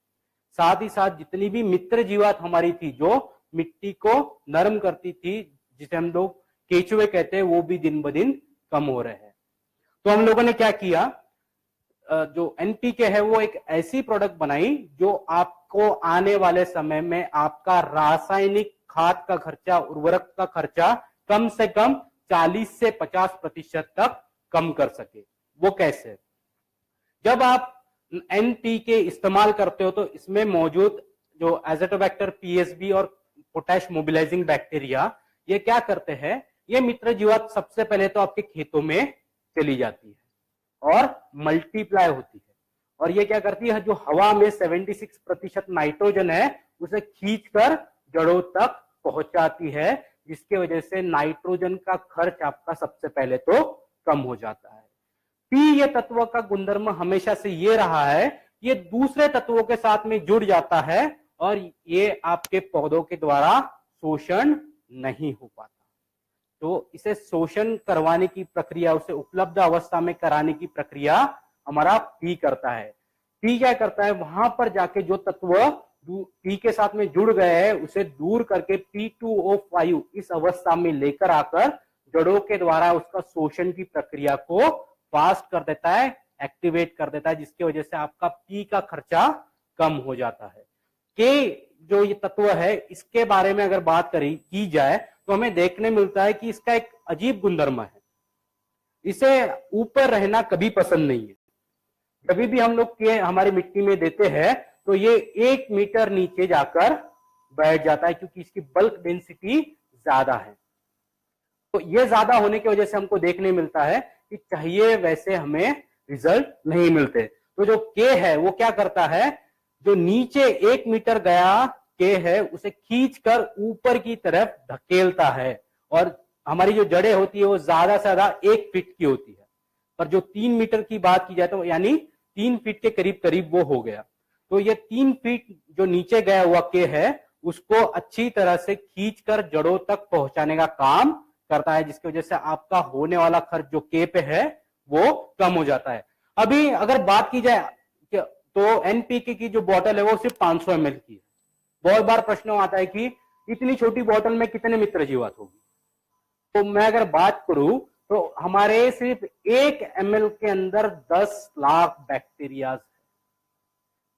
Speaker 2: साथ ही साथ जितनी भी मित्र जीवात हमारी थी जो मिट्टी को नरम करती थी, जिसे हम लोग केचुए कहते हैं, वो भी दिन ब दिन कम हो रहे हैं। तो हम लोगों ने क्या किया, जो एनपीके है वो एक ऐसी प्रोडक्ट बनाई जो आपको आने वाले समय में आपका रासायनिक खाद का खर्चा, उर्वरक का खर्चा कम से कम 40 से 50% तक कम कर सके। वो कैसे? जब आप एनपीके इस्तेमाल करते हो तो इसमें मौजूद जो एज़ोटोबैक्टर पीएसबी और पोटैश मोबिलाइजिंग बैक्टीरिया, ये क्या करते हैं, ये मित्र जीवात सबसे पहले तो आपके खेतों में चली जाती है और मल्टीप्लाई होती है, और ये क्या करती है, जो हवा में 76% नाइट्रोजन है उसे खींचकर जड़ों तक पहुंचाती है, जिसकी वजह से नाइट्रोजन का खर्च आपका सबसे पहले तो कम हो जाता है। पी ये तत्व का गुणधर्म हमेशा से ये रहा है, ये दूसरे तत्वों के साथ में जुड़ जाता है और ये आपके पौधों के द्वारा शोषण नहीं हो पाता। तो इसे शोषण करवाने की प्रक्रिया, उसे उपलब्ध अवस्था में कराने की प्रक्रिया हमारा पी करता है। पी क्या करता है, वहां पर जाके जो तत्व पी के साथ में जुड़ गए हैं उसे दूर करके P2O5 इस अवस्था में लेकर आकर जड़ों के द्वारा उसका शोषण की प्रक्रिया को फास्ट कर देता है, एक्टिवेट कर देता है, जिसकी वजह से आपका पी का खर्चा कम हो जाता है। के जो ये तत्व है इसके बारे में अगर बात की जाए तो हमें देखने मिलता है कि इसका एक अजीब गुणधर्म है, इसे ऊपर रहना कभी पसंद नहीं है। कभी भी हम लोग के हमारी मिट्टी में देते हैं तो ये 1 मीटर नीचे जाकर बैठ जाता है, क्योंकि इसकी बल्क डेंसिटी ज्यादा है। तो ये ज्यादा होने की वजह से हमको देखने मिलता है कि चाहिए वैसे हमें रिजल्ट नहीं मिलते। तो जो के है वो क्या करता है, जो नीचे 1 मीटर गया के है उसे खींचकर ऊपर की तरफ धकेलता है, और हमारी जो जड़ें होती है वो ज्यादा से ज्यादा 1 फीट की होती है, पर जो 3 मीटर की बात की जाए तो यानी 3 फीट के करीब करीब वो हो गया। तो ये 3 फीट जो नीचे गया हुआ के है उसको अच्छी तरह से खींचकर जड़ों तक पहुंचाने का काम करता है, जिसकी वजह से आपका होने वाला खर्च जो के पे है वो कम हो जाता है। अभी अगर बात की जाए तो एनपीके की जो बोतल है वो सिर्फ 500 ml की है। बहुत बार प्रश्न आता है कि इतनी छोटी बोतल में कितने मित्र जीवात होगी। तो मैं अगर बात करूं तो हमारे सिर्फ 1 ml के अंदर 10 लाख बैक्टीरिया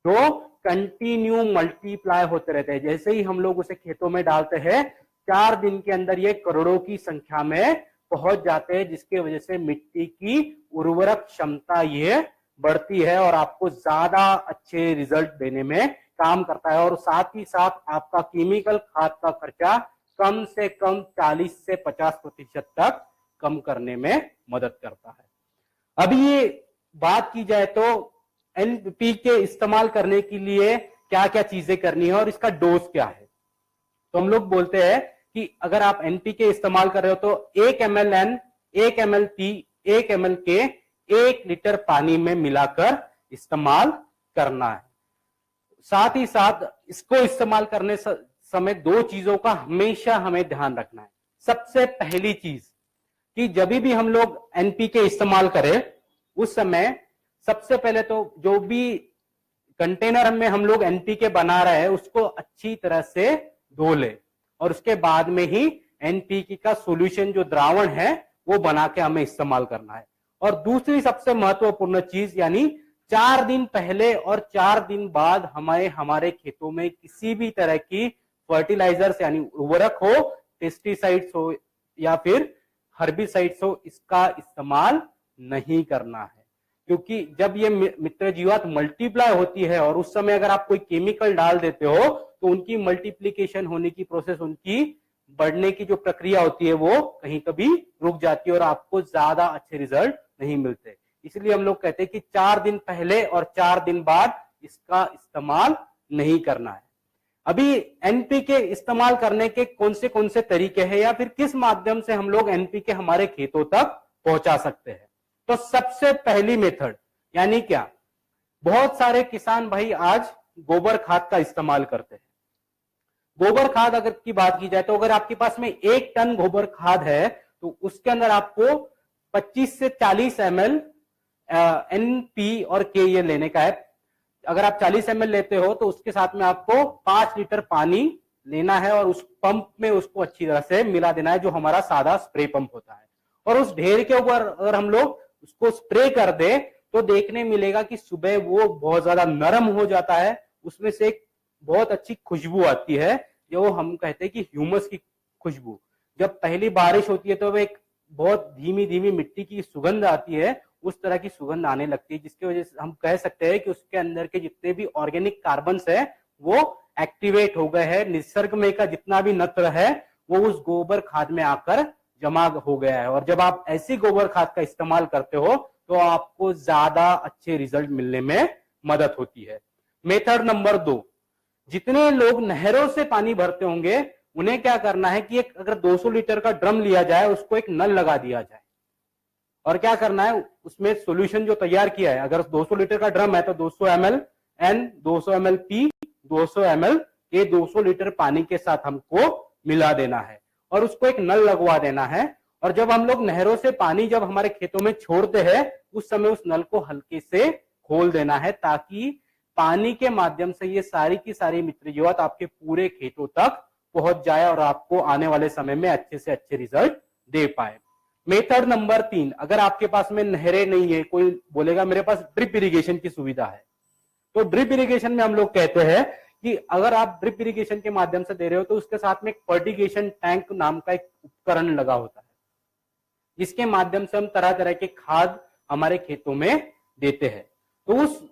Speaker 2: जो कंटिन्यू मल्टीप्लाई होते रहते हैं। जैसे ही हम लोग उसे खेतों में डालते हैं 4 दिन के अंदर ये करोड़ों की संख्या में पहुंच जाते हैं, जिसकी वजह से मिट्टी की उर्वरक क्षमता ये बढ़ती है और आपको ज्यादा अच्छे रिजल्ट देने में काम करता है। और साथ ही साथ आपका केमिकल खाद का खर्चा कम से कम 40 से 50% तक कम करने में मदद करता है। अभी ये बात की जाए तो एनपीके इस्तेमाल करने के लिए क्या क्या चीजें करनी है और इसका डोज क्या है। तो हम लोग बोलते हैं कि अगर आप एनपीके इस्तेमाल कर रहे हो तो 1 ml N, 1 ml P, 1 ml K 1 litre पानी में मिलाकर इस्तेमाल करना है। साथ ही साथ इसको इस्तेमाल करने समय 2 चीजों का हमेशा हमें ध्यान रखना है। सबसे पहली चीज कि जब भी हम लोग एनपीके इस्तेमाल करें उस समय सबसे पहले तो जो भी कंटेनर में हम लोग एनपीके बना रहे हैं उसको अच्छी तरह से धो ले, और उसके बाद में ही एनपीके का सॉल्यूशन जो द्रावण है वो बना के हमें इस्तेमाल करना है। और दूसरी सबसे महत्वपूर्ण चीज यानी 4 दिन पहले और 4 दिन बाद हमारे खेतों में किसी भी तरह की फर्टिलाइजर्स यानी उर्वरक हो, पेस्टिसाइड्स हो या फिर हर्बिसाइड्स हो, इसका इस्तेमाल नहीं करना है। क्योंकि जब ये मित्र जीवात मल्टीप्लाई होती है और उस समय अगर आप कोई केमिकल डाल देते हो तो उनकी मल्टीप्लीकेशन होने की प्रोसेस, उनकी बढ़ने की जो प्रक्रिया होती है वो कहीं कभी रुक जाती है और आपको ज्यादा अच्छे रिजल्ट नहीं मिलते। इसलिए हम लोग कहते हैं कि 4 दिन पहले और 4 दिन बाद इसका इस्तेमाल नहीं करना है। अभी एनपीके इस्तेमाल करने के कौन से तरीके हैं या फिर किस माध्यम से हम लोग एनपीके हमारे खेतों तक पहुंचा सकते हैं। तो सबसे पहली मेथड यानी क्या, बहुत सारे किसान भाई आज गोबर खाद का इस्तेमाल करते हैं। गोबर खाद अगर की बात की जाए तो अगर आपके पास में 1 टन गोबर खाद है तो उसके अंदर आपको 25 से 40 ml एनपी और के ये लेने का है। अगर आप 40 ml लेते हो तो उसके साथ में आपको 5 लीटर पानी लेना है और उस पंप में उसको अच्छी तरह से मिला देना है, जो हमारा सादा स्प्रे पंप होता है। और उस ढेर के ऊपर अगर हम लोग उसको स्प्रे कर दे तो देखने मिलेगा कि सुबह वो बहुत ज्यादा नरम हो जाता है, उसमें से एक बहुत अच्छी खुशबू आती है, जो हम कहते हैं कि ह्यूमस की खुशबू। जब पहली बारिश होती है तो वो एक बहुत धीमी धीमी मिट्टी की सुगंध आती है, उस तरह की सुगंध आने लगती है, जिसकी वजह से हम कह सकते हैं कि उसके अंदर के जितने भी ऑर्गेनिक कार्बन्स है वो एक्टिवेट हो गए हैं। निसर्ग में का जितना भी नत्र है वो उस गोबर खाद में आकर जमा हो गया है। और जब आप ऐसी गोबर खाद का इस्तेमाल करते हो तो आपको ज्यादा अच्छे रिजल्ट मिलने में मदद होती है। मेथड नंबर 2, जितने लोग नहरों से पानी भरते होंगे उन्हें क्या करना है कि एक अगर 200 लीटर का ड्रम लिया जाए, उसको एक नल लगा दिया जाए और क्या करना है, उसमें सॉल्यूशन जो तैयार किया है, अगर 200 लीटर का ड्रम है तो 200 ml N, 200 ml P, 200 ml ये 200 लीटर पानी के साथ हमको मिला देना है और उसको एक नल लगवा देना है। और जब हम लोग नहरों से पानी जब हमारे खेतों में छोड़ते हैं उस समय उस नल को हल्के से खोल देना है, ताकि पानी के माध्यम से ये सारी की सारी मित्र जीवात आपके पूरे खेतों तक पहुंच जाए और आपको आने वाले समय में अच्छे से अच्छे रिजल्ट दे पाए। मेथड नंबर 3, अगर आपके पास में नहरें नहीं है, कोई बोलेगा मेरे पास ड्रिप इरिगेशन की सुविधा है, तो ड्रिप इरिगेशन में हम लोग कहते हैं कि अगर आप ड्रिप इरिगेशन के माध्यम से दे रहे हो तो उसके साथ में एक फर्टिगेशन टैंक नाम का एक उपकरण लगा होता है, जिसके माध्यम से हम तरह तरह के खाद हमारे खेतों में देते हैं। तो उस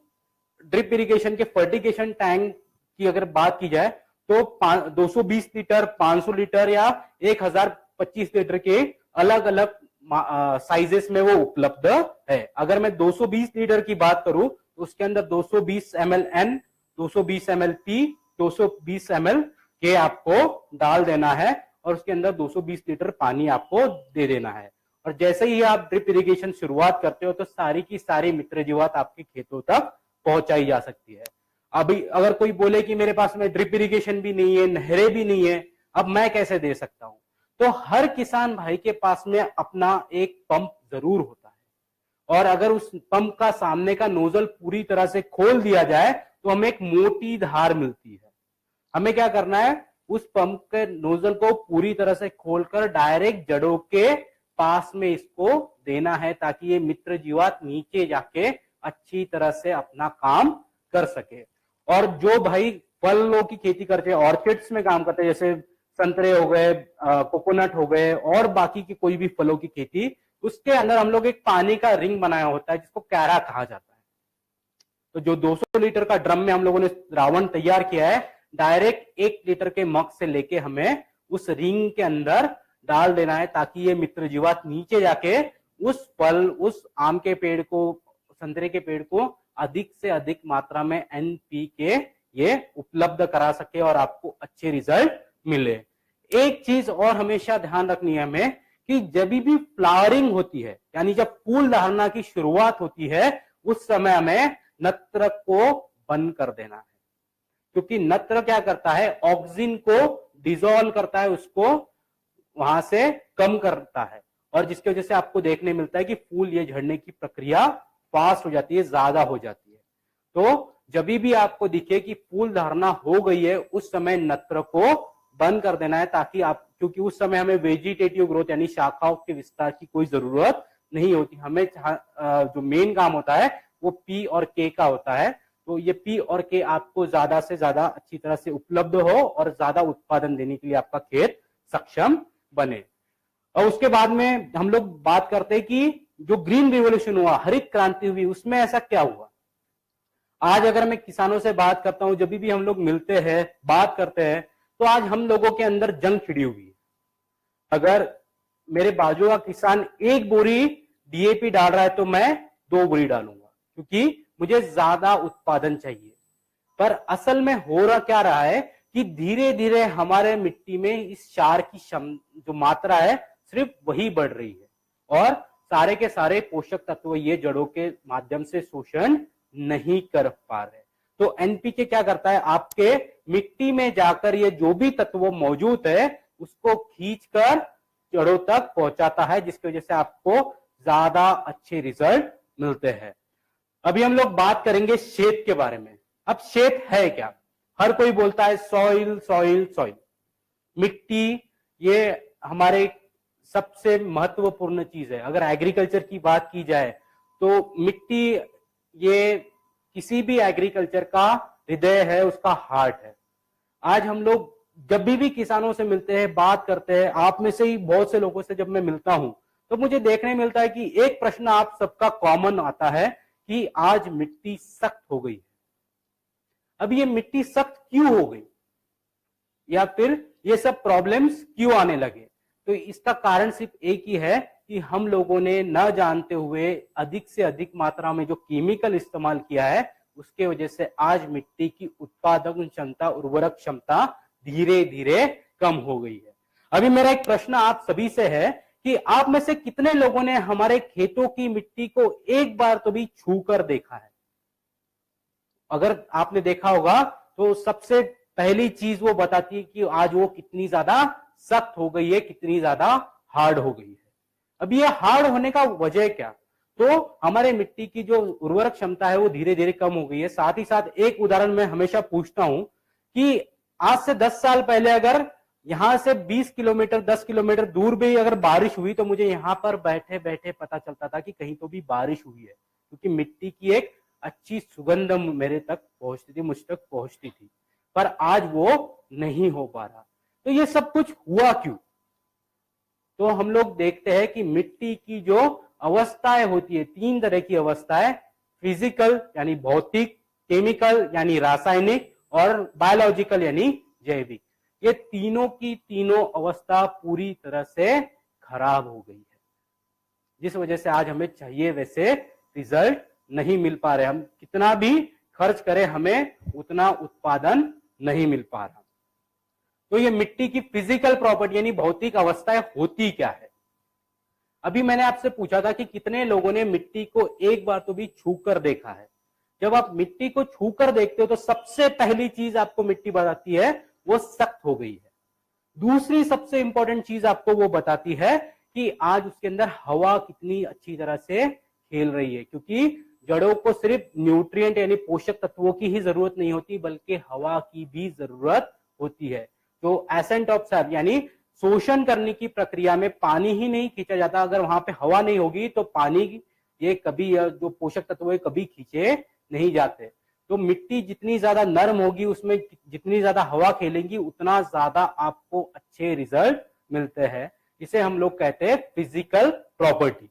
Speaker 2: ड्रिप इरिगेशन के फर्टिगेशन टैंक की अगर बात की जाए तो 220 लीटर, 500 लीटर या 1025 लीटर के अलग अलग साइजेस में वो उपलब्ध है। अगर मैं 220 लीटर की बात करूं तो उसके अंदर 220 ml N, 220 ml P, 220 ml के आपको डाल देना है और उसके अंदर 220 लीटर पानी आपको दे देना है। और जैसे ही आप ड्रिप इरिगेशन शुरुआत करते हो तो सारी की सारी मित्र जीवात आपके खेतों तक पहुंचाई जा सकती है। अभी अगर कोई बोले कि मेरे पास में ड्रिप इरिगेशन भी नहीं है, नहरें भी नहीं है, अब मैं कैसे दे सकता हूं? तो हर किसान भाई के पास में अपना एक पंप जरूर होता है और अगर उस पंप का सामने का नोजल पूरी तरह से खोल दिया जाए तो हमें एक मोटी धार मिलती है। हमें क्या करना है, उस पंप के नोजल को पूरी तरह से खोलकर डायरेक्ट जड़ों के पास में इसको देना है, ताकि ये मित्र जीवात नीचे जाके अच्छी तरह से अपना काम कर सके। और जो भाई फलों की खेती करते हैं, ऑर्चिड्स में काम करते हैं, जैसे संतरे हो गए, कोकोनट हो गए और बाकी की कोई भी फलों की खेती, उसके अंदर हम लोग एक पानी का रिंग बनाया होता है जिसको कैरा कहा जाता है। तो जो 200 लीटर का ड्रम में हम लोगों ने द्रावण तैयार किया है, डायरेक्ट 1 लीटर के मग से लेके हमें उस रिंग के अंदर डाल देना है, ताकि ये मित्र जीवात नीचे जाके उस फल, उस आम के पेड़ को, संतरे के पेड़ को अधिक से अधिक मात्रा में एनपीके ये उपलब्ध करा सके और आपको अच्छे रिजल्ट मिले। एक चीज और हमेशा ध्यान रखनी है हमें कि जब भी फ्लावरिंग होती है, यानी जब फूल धारणा की शुरुआत होती है, उस समय हमें नत्र को बंद कर देना है, क्योंकि नत्र क्या करता है, ऑक्सीजन को डिसॉल्व करता है, उसको वहां से कम करता है और जिसकी वजह से आपको देखने मिलता है कि फूल ये झड़ने की प्रक्रिया फास्ट हो जाती है, ज्यादा हो जाती है। तो जब भी आपको दिखे कि फूल धारणा हो गई है, उस समय नत्र को बंद कर देना है, ताकि आप, क्योंकि उस समय हमें वेजिटेटिव ग्रोथ यानी शाखाओं के विस्तार की कोई जरूरत नहीं होती। हमें जो मेन काम होता है वो पी और के का होता है। तो ये पी और के आपको ज्यादा से ज्यादा अच्छी तरह से उपलब्ध हो और ज्यादा उत्पादन देने के लिए आपका खेत सक्षम बने। और उसके बाद में हम लोग बात करते हैं कि जो ग्रीन रिवॉल्यूशन हुआ, हरित क्रांति हुई, उसमें ऐसा क्या हुआ? आज अगर मैं किसानों से बात करता हूं, जब भी हम लोग मिलते हैं, बात करते हैं, तो आज हम लोगों के अंदर जंग छिड़ी हुई है। अगर मेरे बाजू का किसान 1 बोरी डीएपी डाल रहा है तो मैं 2 बोरी डालूंगा, क्योंकि मुझे ज्यादा उत्पादन चाहिए। पर असल में हो रहा क्या रहा है कि धीरे धीरे हमारे मिट्टी में इस क्षार की जो मात्रा है सिर्फ वही बढ़ रही है और सारे के सारे पोषक तत्व ये जड़ों के माध्यम से शोषण नहीं कर पा रहे। तो एनपीके क्या करता है, आपके मिट्टी में जाकर ये जो भी तत्व मौजूद है उसको खींचकर जड़ों तक पहुंचाता है, जिसकी वजह से आपको ज्यादा अच्छे रिजल्ट मिलते हैं। अभी हम लोग बात करेंगे शेत के बारे में। अब शेत है क्या? हर कोई बोलता है सॉइल सॉइल सॉइल। मिट्टी ये हमारे सबसे महत्वपूर्ण चीज है। अगर एग्रीकल्चर की बात की जाए तो मिट्टी ये किसी भी एग्रीकल्चर का हृदय है, उसका हार्ट है। आज हम लोग जब भी किसानों से मिलते हैं, बात करते हैं, आप में से ही बहुत से लोगों से जब मैं मिलता हूं तो मुझे देखने मिलता है कि एक प्रश्न आप सबका कॉमन आता है कि आज मिट्टी सख्त हो गई है। अब ये मिट्टी सख्त क्यों हो गई या फिर ये सब प्रॉब्लम्स क्यों आने लगे? तो इसका कारण सिर्फ एक ही है कि हम लोगों ने न जानते हुए अधिक से अधिक मात्रा में जो केमिकल इस्तेमाल किया है, उसके वजह से आज मिट्टी की उत्पादन क्षमता, उर्वरक क्षमता धीरे धीरे कम हो गई है। अभी मेरा एक प्रश्न आप सभी से है कि आप में से कितने लोगों ने हमारे खेतों की मिट्टी को एक बार तो भी छू कर देखा है? अगर आपने देखा होगा तो सबसे पहली चीज वो बताती है कि आज वो कितनी ज्यादा सख्त हो गई है, कितनी ज्यादा हार्ड हो गई है। अब ये हार्ड होने का वजह क्या? तो हमारे मिट्टी की जो उर्वरक क्षमता है वो धीरे धीरे कम हो गई है। साथ ही साथ एक उदाहरण मैं हमेशा पूछता हूं कि आज से 10 साल पहले अगर यहां से 20 किलोमीटर 10 किलोमीटर दूर भी अगर बारिश हुई तो मुझे यहां पर बैठे बैठे पता चलता था कि कहीं तो भी बारिश हुई है, क्योंकि मिट्टी की एक अच्छी सुगंध मेरे तक पहुंचती थी, मुझ तक पहुंचती थी। पर आज वो नहीं हो पा रहा। तो ये सब कुछ हुआ क्यों? तो हम लोग देखते हैं कि मिट्टी की जो अवस्थाएं होती है, 3 तरह की अवस्थाएं, फिजिकल यानी भौतिक, केमिकल यानी रासायनिक और बायोलॉजिकल यानी जैविक। ये तीनों की तीनों अवस्था पूरी तरह से खराब हो गई है, जिस वजह से आज हमें चाहिए वैसे रिजल्ट नहीं मिल पा रहे। हम कितना भी खर्च करें हमें उतना उत्पादन नहीं मिल पा रहा। तो ये मिट्टी की फिजिकल प्रॉपर्टी यानी भौतिक अवस्थाएं होती क्या है? अभी मैंने आपसे पूछा था कि कितने लोगों ने मिट्टी को एक बार तो भी छू कर देखा है। जब आप मिट्टी को छू कर देखते हो तो सबसे पहली चीज आपको मिट्टी बताती है वो सख्त हो गई है। दूसरी सबसे इंपॉर्टेंट चीज आपको वो बताती है कि आज उसके अंदर हवा कितनी अच्छी तरह से खेल रही है, क्योंकि जड़ों को सिर्फ न्यूट्रिएंट यानी पोषक तत्वों की ही जरूरत नहीं होती, बल्कि हवा की भी जरूरत होती है। तो एसेंट ऑफ सैप यानी शोषण करने की प्रक्रिया में पानी ही नहीं खींचा जाता। अगर वहां पे हवा नहीं होगी तो पानी ये कभी जो पोषक तत्व है कभी खींचे नहीं जाते। तो मिट्टी जितनी ज्यादा नरम होगी, उसमें जितनी ज्यादा हवा खेलेंगी, उतना ज्यादा आपको अच्छे रिजल्ट मिलते हैं। इसे हम लोग कहते हैं फिजिकल प्रॉपर्टी।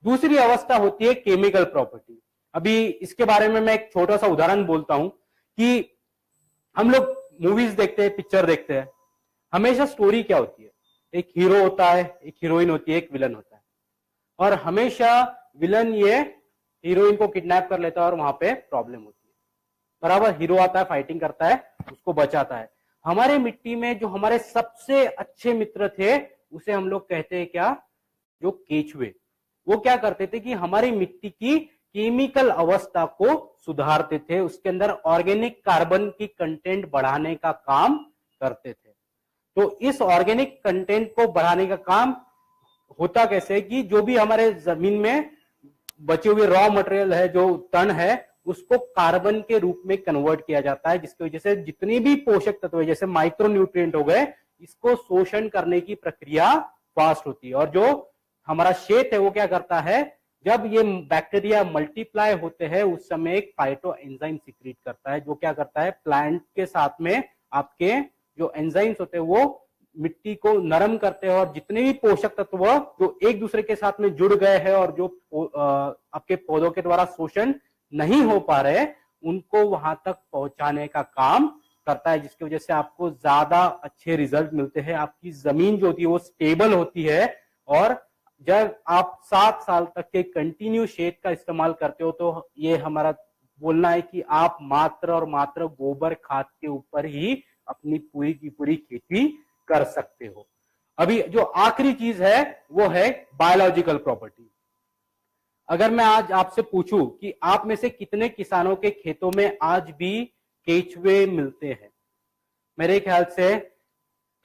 Speaker 2: दूसरी अवस्था होती है केमिकल प्रॉपर्टी। अभी इसके बारे में मैं एक छोटा सा उदाहरण बोलता हूं कि हम लोग मूवीज देखते हैं, पिक्चर देखते हैं, हमेशा स्टोरी क्या होती है? एक हीरो होता है, एक हीरोइन होती है, एक विलन होता है, और हमेशा विलन ये हीरोइन को किडनैप कर लेता है और वहां पे प्रॉब्लम होती है। बराबर हीरो आता है, फाइटिंग करता है, उसको बचाता है। हमारे मिट्टी में जो हमारे सबसे अच्छे मित्र थे उसे हम लोग कहते हैं क्या? जो केचुए। वो क्या करते थे कि हमारी मिट्टी की केमिकल अवस्था को सुधारते थे, उसके अंदर ऑर्गेनिक कार्बन की कंटेंट बढ़ाने का काम करते थे। तो इस ऑर्गेनिक कंटेंट को बढ़ाने का काम होता कैसे कि जो भी हमारे जमीन में बचे हुए रॉ मटेरियल है, जो तन है, उसको कार्बन के रूप में कन्वर्ट किया जाता है, जिसकी वजह से जितनी भी पोषक तत्व है जैसे माइक्रो न्यूट्रिएंट हो गए, इसको शोषण करने की प्रक्रिया फास्ट होती है। और जो हमारा शेत है वो क्या करता है, जब ये बैक्टीरिया मल्टीप्लाई होते हैं उस समय एक फाइटो एंजाइम सिक्रीट करता है, जो क्या करता है प्लांट के साथ में आपके जो एंजाइम्स होते हैं वो मिट्टी को नरम करते हैं और जितने भी पोषक तत्व जो एक दूसरे के साथ में जुड़ गए हैं और जो आपके पौधों के द्वारा शोषण नहीं हो पा रहे उनको वहां तक पहुंचाने का काम करता है, जिसकी वजह से आपको ज्यादा अच्छे रिजल्ट मिलते हैं। आपकी जमीन जो होती है वो स्टेबल होती है और जब आप 7 साल तक के कंटिन्यू शेड का इस्तेमाल करते हो तो ये हमारा बोलना है कि आप मात्र और मात्र गोबर खाद के ऊपर ही अपनी पूरी की पूरी खेती कर सकते हो। अभी जो आखिरी चीज है वो है बायोलॉजिकल प्रॉपर्टी। अगर मैं आज आपसे पूछूं कि आप में से कितने किसानों के खेतों में आज भी केचुए मिलते हैं, मेरे ख्याल से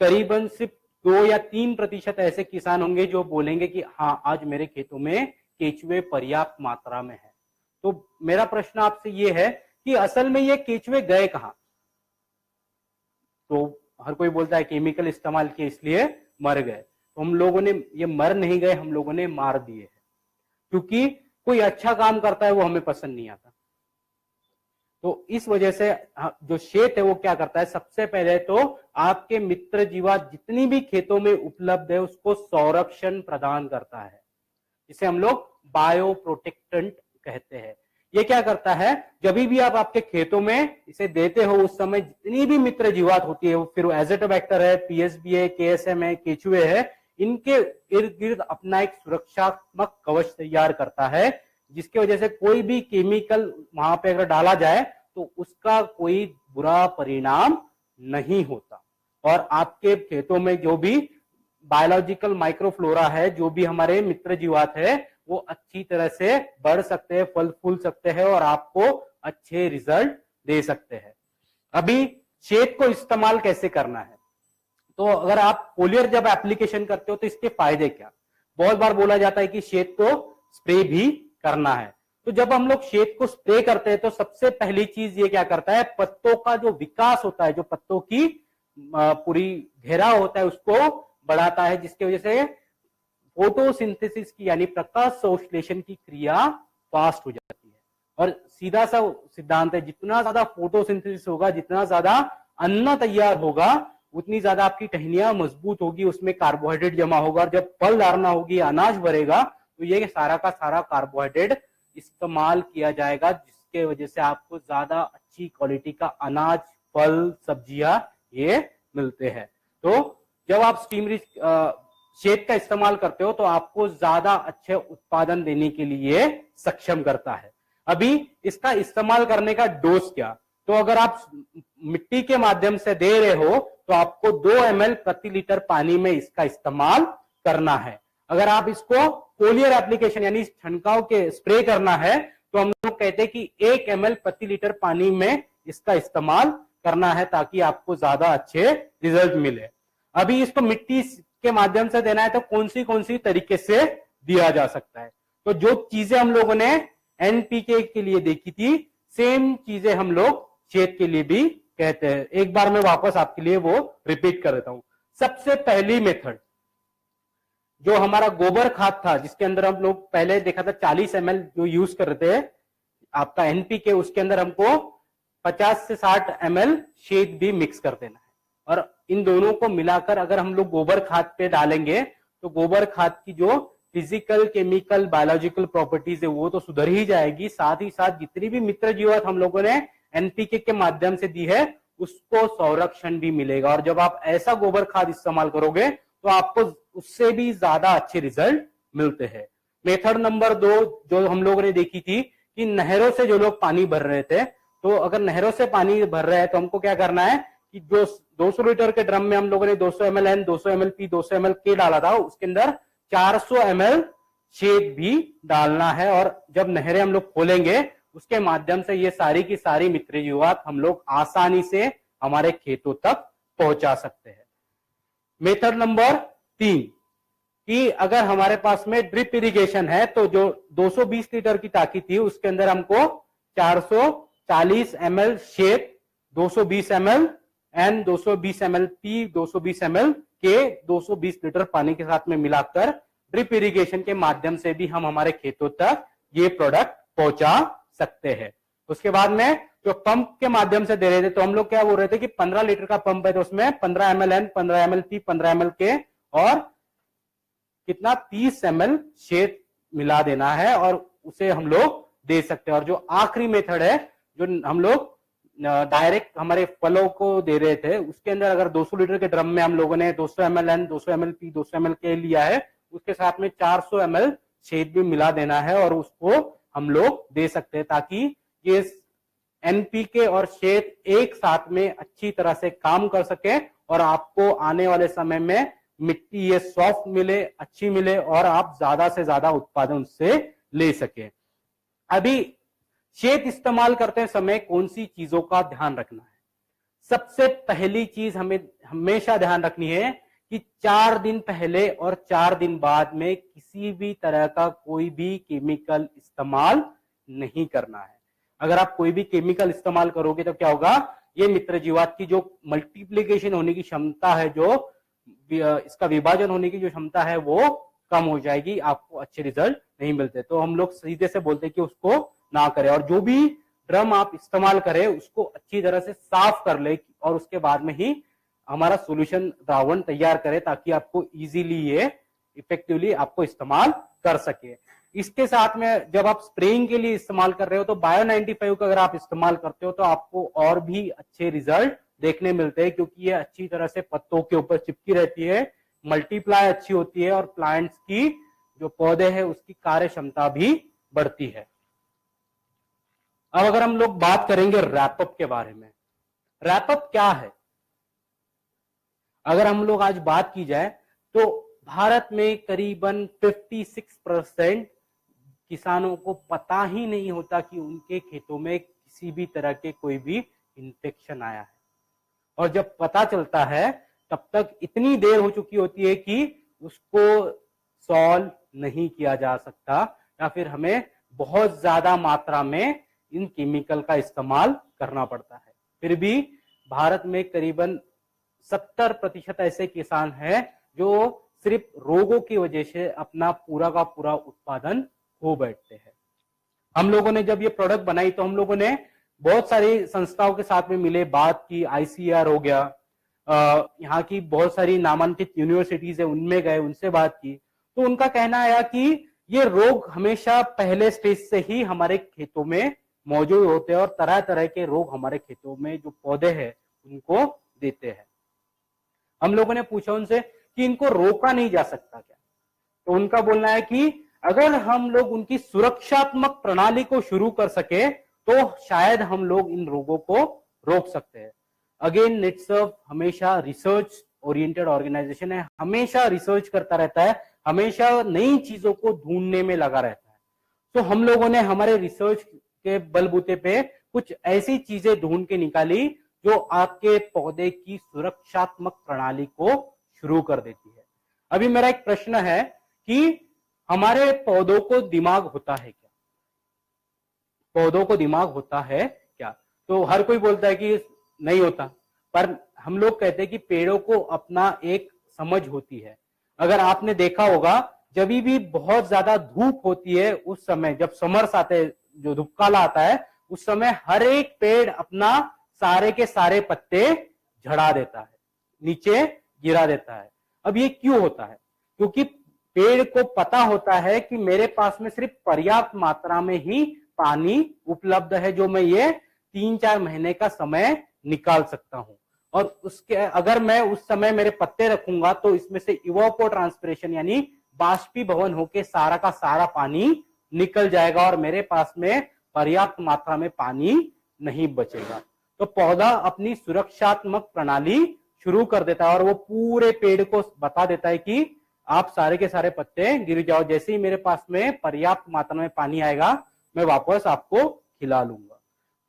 Speaker 2: करीबन सिर्फ 2 या 3% ऐसे किसान होंगे जो बोलेंगे कि हाँ आज मेरे खेतों में केचुए पर्याप्त मात्रा में है। तो मेरा प्रश्न आपसे ये है कि असल में ये केचुए गए कहां? तो हर कोई बोलता है केमिकल इस्तेमाल किए इसलिए मर गए। तो हम लोगों ने ये मर नहीं गए, हम लोगों ने मार दिए हैं, क्योंकि कोई अच्छा काम करता है वो हमें पसंद नहीं आता। तो इस वजह से जो शेड है वो क्या करता है, सबसे पहले तो आपके मित्र जीवात जितनी भी खेतों में उपलब्ध है उसको संरक्षण प्रदान करता है, जिसे हम लोग बायो प्रोटेक्टेंट कहते हैं। ये क्या करता है, जब भी आप आपके खेतों में इसे देते हो उस समय जितनी भी मित्र जीवात होती है, फिर एज़ोटोबैक्टर है, पीएसबी है, केएसएम है, केचुए है, इनके इर्द गिर्द अपना एक सुरक्षात्मक कवच तैयार करता है, जिसकी वजह से कोई भी केमिकल वहां पे अगर डाला जाए तो उसका कोई बुरा परिणाम नहीं होता। और आपके खेतों में जो भी बायोलॉजिकल माइक्रोफ्लोरा है, जो भी हमारे मित्र जीवात है, वो अच्छी तरह से बढ़ सकते हैं, फल फूल सकते हैं और आपको अच्छे रिजल्ट दे सकते हैं। अभी शेड को इस्तेमाल कैसे करना है, तो अगर आप फोलियर जब एप्लीकेशन करते हो तो इसके फायदे क्या? बहुत बार बोला जाता है कि शेड को स्प्रे भी करना है। तो जब हम लोग शेड को स्प्रे करते हैं तो सबसे पहली चीज ये क्या करता है, पत्तों का जो विकास होता है, जो पत्तों की पूरी घेराव होता है उसको बढ़ाता है, जिसकी वजह से फोटोसिंथेसिस की यानी प्रकाश संश्लेषण की क्रिया फास्ट हो जाती है। और सीधा सा सिद्धांत है, जितना ज्यादा फोटोसिंथेसिस होगा, जितना ज्यादा अन्न तैयार होगा, उतनी ज्यादा आपकी टहनियां मजबूत होगी, उसमें कार्बोहाइड्रेट जमा होगा और जब फल धारणा होगी, अनाज भरेगा, तो ये सारा का सारा कार्बोहाइड्रेट इस्तेमाल किया जाएगा, जिसके वजह से आपको ज्यादा अच्छी क्वालिटी का अनाज, फल, सब्जियां ये मिलते हैं। तो जब आप स्टीम रिच शेड का इस्तेमाल करते हो तो आपको ज्यादा अच्छे उत्पादन देने के लिए सक्षम करता है। अभी इसका इस्तेमाल करने का डोज क्या, तो अगर आप मिट्टी के माध्यम से दे रहे हो तो आपको 2 ml प्रति लीटर पानी में इसका इस्तेमाल करना है। अगर आप इसको फोलियर एप्लीकेशन यानी छंटकाव के स्प्रे करना है तो हम लोग कहते हैं कि 1 ml प्रति लीटर पानी में इसका इस्तेमाल करना है, ताकि आपको ज्यादा अच्छे रिजल्ट मिले। अभी इसको मिट्टी के माध्यम से देना है तो कौन सी तरीके से दिया जा सकता है, तो जो चीजें हम लोगों ने एनपीके के लिए देखी थी, सेम चीजें हम लोग शेड के लिए भी कहते हैं। एक बार मैं वापस आपके लिए वो रिपीट कर देता हूं। सबसे पहली मेथड जो हमारा गोबर खाद था, जिसके अंदर हम लोग पहले देखा था 40 ml जो यूज कर रहे थे आपका एनपीके, उसके अंदर हमको 50 से 60 ml शेड भी मिक्स कर देना है। और इन दोनों को मिलाकर अगर हम लोग गोबर खाद पे डालेंगे तो गोबर खाद की जो फिजिकल, केमिकल, बायोलॉजिकल प्रॉपर्टीज है वो तो सुधर ही जाएगी, साथ ही साथ जितनी भी मित्र जीवात हम लोगों ने एनपीके के माध्यम से दी है उसको संरक्षण भी मिलेगा। और जब आप ऐसा गोबर खाद इस्तेमाल करोगे तो आपको उससे भी ज्यादा अच्छे रिजल्ट मिलते हैं। मेथड नंबर 2 जो हम लोगों ने देखी थी कि नहरों से जो लोग पानी भर रहे थे, तो अगर नहरों से पानी भर रहे हैं तो हमको क्या करना है कि जो 200 लीटर के ड्रम में हम लोगों ने 200 ml N, 200 ml P, 200 ml के डाला था, उसके अंदर 400 ml शेड भी डालना है। और जब नहरें हम लोग खोलेंगे उसके माध्यम से ये सारी की सारी मित्र जीवात हम लोग आसानी से हमारे खेतों तक पहुंचा सकते हैं। मेथड नंबर 3 कि अगर हमारे पास में ड्रिप इरिगेशन है तो जो 220 लीटर की टाकी थी उसके अंदर हमको 440 ml शेड, 220 ml N, 220 ml P, 220 ml के 220 लीटर पानी के साथ में मिलाकर ड्रिप इरिगेशन के माध्यम से भी हम हमारे खेतों तक ये प्रोडक्ट पहुंचा सकते हैं। उसके बाद में जो पंप के माध्यम से दे रहे थे, तो हम लोग क्या बोल रहे थे कि 15 लीटर का पंप है तो उसमें 15 ml N, 15 ml P, 15 ml K और कितना 30 ml शेत मिला देना है और उसे हम लोग दे सकते हैं। और जो आखिरी मेथड है जो हम लोग डायरेक्ट हमारे फलों को दे रहे थे, उसके अंदर अगर 200 लीटर के ड्रम में हम लोगों ने 200 ml N, 200 ml P, 200 ml K लिया है, उसके साथ में 400 ml शेत भी मिला देना है और उसको हम लोग दे सकते हैं, ताकि ये एनपीके और शेत एक साथ में अच्छी तरह से काम कर सके और आपको आने वाले समय में मिट्टी ये सॉफ्ट मिले, अच्छी मिले और आप ज्यादा से ज्यादा उत्पादन उससे ले सके। अभी शेत इस्तेमाल करते समय कौन सी चीजों का ध्यान रखना है? सबसे पहली चीज हमें हमेशा ध्यान रखनी है कि 4 दिन पहले और 4 दिन बाद में किसी भी तरह का कोई भी केमिकल इस्तेमाल नहीं करना है। अगर आप कोई भी केमिकल इस्तेमाल करोगे तो क्या होगा, ये मित्र जीवात की जो मल्टीप्लीकेशन होने की क्षमता है, जो इसका विभाजन होने की जो क्षमता है वो कम हो जाएगी, आपको अच्छे रिजल्ट नहीं मिलते। तो हम लोग सीधे से बोलते हैं कि उसको ना करें और जो भी ड्रम आप इस्तेमाल करें उसको अच्छी तरह से साफ कर ले और उसके बाद में ही हमारा सॉल्यूशन द्रावण तैयार करें, ताकि आपको इजीली ये इफेक्टिवली आपको इस्तेमाल कर सके। इसके साथ में जब आप स्प्रेइंग के लिए इस्तेमाल कर रहे हो तो बायो 95 का अगर आप इस्तेमाल करते हो तो आपको और भी अच्छे रिजल्ट देखने मिलते हैं, क्योंकि ये अच्छी तरह से पत्तों के ऊपर चिपकी रहती है, मल्टीप्लाई अच्छी होती है और प्लांट्स की जो पौधे हैं उसकी कार्य क्षमता भी बढ़ती है। अब अगर हम लोग बात करेंगे रैपअप के बारे में, रैपअप क्या है? अगर हम लोग आज बात की जाए तो भारत में करीबन 56% किसानों को पता ही नहीं होता कि उनके खेतों में किसी भी तरह के कोई भी इन्फेक्शन आया है, और जब पता चलता है तब तक इतनी देर हो चुकी होती है कि उसको सॉल्व नहीं किया जा सकता, या फिर हमें बहुत ज्यादा मात्रा में इन केमिकल का इस्तेमाल करना पड़ता है। फिर भी भारत में करीबन 70% ऐसे किसान हैं जो सिर्फ रोगों की वजह से अपना पूरा का पूरा उत्पादन खो बैठते हैं। हम लोगों ने जब ये प्रोडक्ट बनाई तो हम लोगों ने बहुत सारी संस्थाओं के साथ में मिले बात की, ICAR हो गया, यहाँ की बहुत सारी नामांकित यूनिवर्सिटीज है उनमें गए, उनसे बात की, तो उनका कहना आया कि ये रोग हमेशा पहले स्टेज से ही हमारे खेतों में मौजूद होते हैं और तरह तरह के रोग हमारे खेतों में जो पौधे हैं उनको देते हैं। हम लोगों ने पूछा उनसे कि इनको रोका नहीं जा सकता क्या? तो उनका बोलना है कि अगर हम लोग उनकी सुरक्षात्मक प्रणाली को शुरू कर सके तो शायद हम लोग इन रोगों को रोक सकते हैं। अगेन नेटसर्व हमेशा रिसर्च ओरिएंटेड ऑर्गेनाइजेशन है, हमेशा रिसर्च करता रहता है, हमेशा नई चीजों को ढूंढने में लगा रहता है। तो हम लोगों ने हमारे रिसर्च के बलबूते पे कुछ ऐसी चीजें ढूंढ के निकाली जो आपके पौधे की सुरक्षात्मक प्रणाली को शुरू कर देती है। अभी मेरा एक प्रश्न है कि हमारे पौधों को दिमाग होता है क्या? पौधों को दिमाग होता है क्या? तो हर कोई बोलता है कि नहीं होता, पर हम लोग कहते हैं कि पेड़ों को अपना एक समझ होती है। अगर आपने देखा होगा जब भी बहुत ज्यादा धूप होती है उस समय, जब समर्स आते हैं, जो धूपकाला आता है, उस समय हर एक पेड़ अपना सारे के सारे पत्ते झड़ा देता है, नीचे गिरा देता है। अब ये क्यों होता है? क्योंकि पेड़ को पता होता है कि मेरे पास में सिर्फ पर्याप्त मात्रा में ही पानी उपलब्ध है जो मैं ये 3-4 महीने का समय निकाल सकता हूं, और उसके अगर मैं उस समय मेरे पत्ते रखूंगा तो इसमें से इवापोट्रांसपिरेशन यानी बाष्पीभवन होके सारा का सारा पानी निकल जाएगा और मेरे पास में पर्याप्त मात्रा में पानी नहीं बचेगा। तो पौधा अपनी सुरक्षात्मक प्रणाली शुरू कर देता है और वो पूरे पेड़ को बता देता है कि आप सारे के सारे पत्ते गिर जाओ, जैसे ही मेरे पास में पर्याप्त मात्रा में पानी आएगा मैं वापस आपको खिला लूंगा।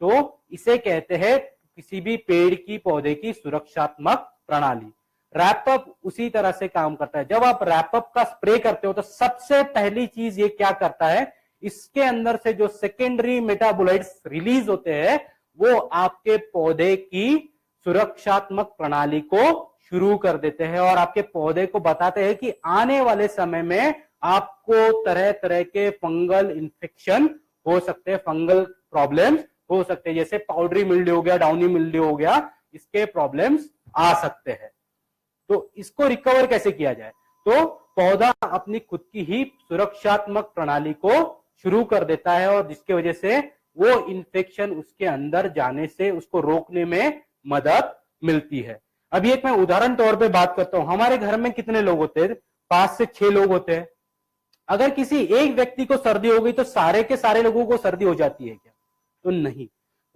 Speaker 2: तो इसे कहते हैं किसी भी पेड़ की पौधे की सुरक्षात्मक प्रणाली। रैपअप उसी तरह से काम करता है। जब आप रैपअप का स्प्रे करते हो तो सबसे पहली चीज ये क्या करता है, इसके अंदर से जो सेकेंडरी मेटाबोलाइट्स रिलीज होते हैं वो आपके पौधे की सुरक्षात्मक प्रणाली को शुरू कर देते हैं और आपके पौधे को बताते हैं कि आने वाले समय में आपको तरह तरह के फंगल इन्फेक्शन हो सकते हैं, फंगल प्रॉब्लम्स हो सकते हैं, जैसे पाउडरी मिल्ड्यू हो गया, डाउनी मिल्ड्यू हो गया, इसके प्रॉब्लम्स आ सकते हैं। तो इसको रिकवर कैसे किया जाए? तो पौधा अपनी खुद की ही सुरक्षात्मक प्रणाली को शुरू कर देता है और जिसकी वजह से वो इन्फेक्शन उसके अंदर जाने से उसको रोकने में मदद मिलती है। अभी एक मैं उदाहरण तौर पे बात करता हूं। हमारे घर में कितने लोग होते हैं? 5 से 6 लोग होते हैं। अगर किसी एक व्यक्ति को सर्दी हो गई तो सारे के सारे लोगों को सर्दी हो जाती है क्या? तो नहीं,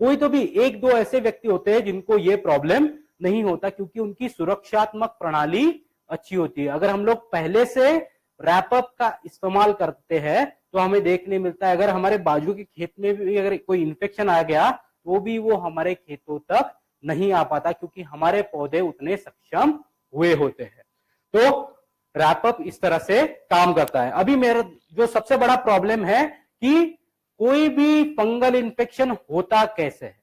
Speaker 2: कोई तो भी 1-2 ऐसे व्यक्ति होते हैं जिनको ये प्रॉब्लम नहीं होता, क्योंकि उनकी सुरक्षात्मक प्रणाली अच्छी होती है। अगर हम लोग पहले से रैपअप का इस्तेमाल करते हैं तो हमें देखने मिलता है, अगर हमारे बाजू के खेत में भी अगर कोई इन्फेक्शन आ गया तो भी वो हमारे खेतों तक नहीं आ पाता, क्योंकि हमारे पौधे उतने सक्षम हुए होते हैं। तो रैपअप इस तरह से काम करता है। अभी मेरा जो सबसे बड़ा प्रॉब्लम है कि कोई भी फंगल इन्फेक्शन होता कैसे है?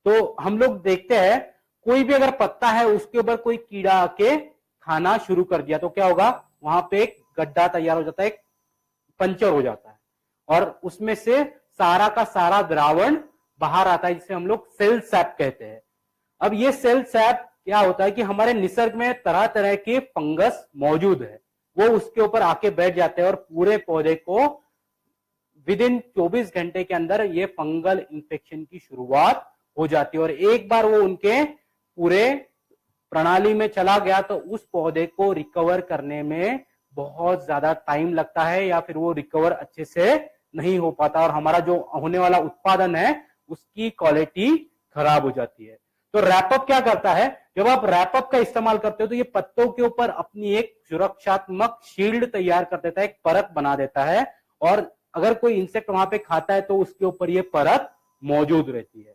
Speaker 2: तो हम लोग देखते हैं, कोई भी अगर पत्ता है उसके ऊपर कोई कीड़ा आके खाना शुरू कर दिया तो क्या होगा? वहां पे एक गड्ढा तैयार हो जाता है, एक पंचर हो जाता है और उसमें से सारा का सारा द्रावण बाहर आता है, जिसे हम लोग सेल सैप कहते हैं। अब ये सेल सैप क्या होता है कि हमारे निसर्ग में तरह तरह के फंगस मौजूद है, वो उसके ऊपर आके बैठ जाते हैं और पूरे पौधे को विदिन 24 घंटे के अंदर ये फंगल इन्फेक्शन की शुरुआत हो जाती है। और एक बार वो उनके पूरे प्रणाली में चला गया तो उस पौधे को रिकवर करने में बहुत ज्यादा टाइम लगता है, या फिर वो रिकवर अच्छे से नहीं हो पाता और हमारा जो होने वाला उत्पादन है उसकी क्वालिटी खराब हो जाती है। तो रैपअप क्या करता है? जब आप रैपअप का इस्तेमाल करते हो तो ये पत्तों के ऊपर अपनी एक सुरक्षात्मक शील्ड तैयार कर देता है, एक परत बना देता है, और अगर कोई इंसेक्ट वहां पे खाता है तो उसके ऊपर ये परत मौजूद रहती है,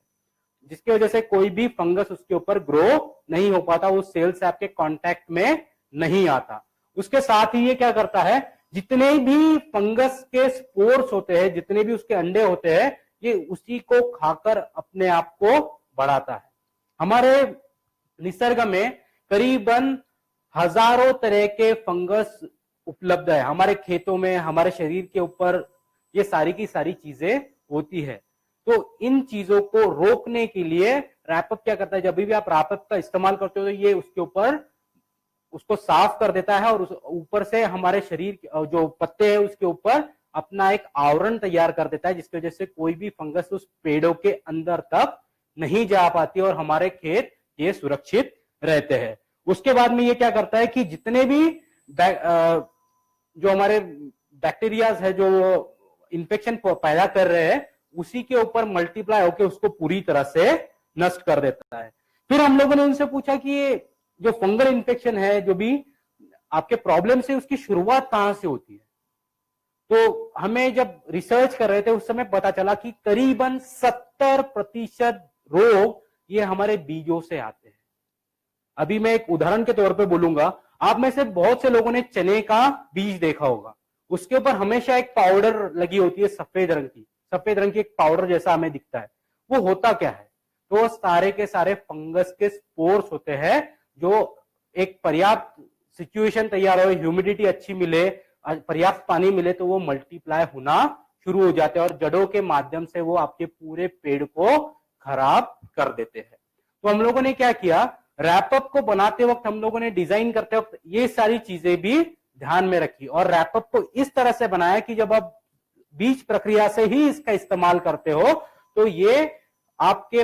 Speaker 2: जिसकी वजह से कोई भी फंगस उसके ऊपर ग्रो नहीं हो पाता, वो सेल सैप के कांटेक्ट में नहीं आता। उसके साथ ही ये क्या करता है, जितने भी फंगस के स्पोर्स होते हैं, जितने भी उसके अंडे होते हैं, ये उसी को खाकर अपने आप को बढ़ाता है। हमारे निसर्ग में करीबन हजारों तरह के फंगस उपलब्ध है। हमारे खेतों में, हमारे शरीर के ऊपर ये सारी की सारी चीजें होती है। तो इन चीजों को रोकने के लिए रैपअप क्या करता है? जब भी आप रैपअप का इस्तेमाल करते हो तो ये उसके ऊपर उसको साफ कर देता है और उस ऊपर से हमारे शरीर जो पत्ते हैं उसके ऊपर अपना एक आवरण तैयार कर देता है, जिसकी वजह से कोई भी फंगस उस पेड़ों के अंदर तक नहीं जा पाती और हमारे खेत ये सुरक्षित रहते हैं। उसके बाद में ये क्या करता है कि जितने भी जो हमारे बैक्टीरियाज है जो इन्फेक्शन पैदा कर रहे हैं उसी के ऊपर मल्टीप्लाई होकर उसको पूरी तरह से नष्ट कर देता है। फिर हम लोगों ने उनसे पूछा कि ये जो फंगल इन्फेक्शन है, जो भी आपके प्रॉब्लम से, उसकी शुरुआत कहां से होती है? तो हमें जब रिसर्च कर रहे थे उस समय पता चला कि करीबन 70% रोग ये हमारे बीजों से आते हैं। अभी मैं एक उदाहरण के तौर पे बोलूंगा, आप में से बहुत से लोगों ने चने का बीज देखा होगा, उसके ऊपर हमेशा एक पाउडर लगी होती है सफेद रंग की एक पाउडर जैसा हमें दिखता है। वो होता क्या है? तो सारे के सारे फंगस के स्पोर्स होते हैं, जो एक पर्याप्त सिचुएशन तैयार हो, ह्यूमिडिटी अच्छी मिले, पर्याप्त पानी मिले तो वो मल्टीप्लाई होना शुरू हो जाते हैं और जड़ों के माध्यम से वो आपके पूरे पेड़ को खराब कर देते हैं। तो हम लोगों ने क्या किया, रैपअप को बनाते वक्त हम लोगों ने डिजाइन करते वक्त ये सारी चीजें भी ध्यान में रखी और रैपअप को इस तरह से बनाया कि जब आप बीज प्रक्रिया से ही इसका इस्तेमाल करते हो तो ये आपके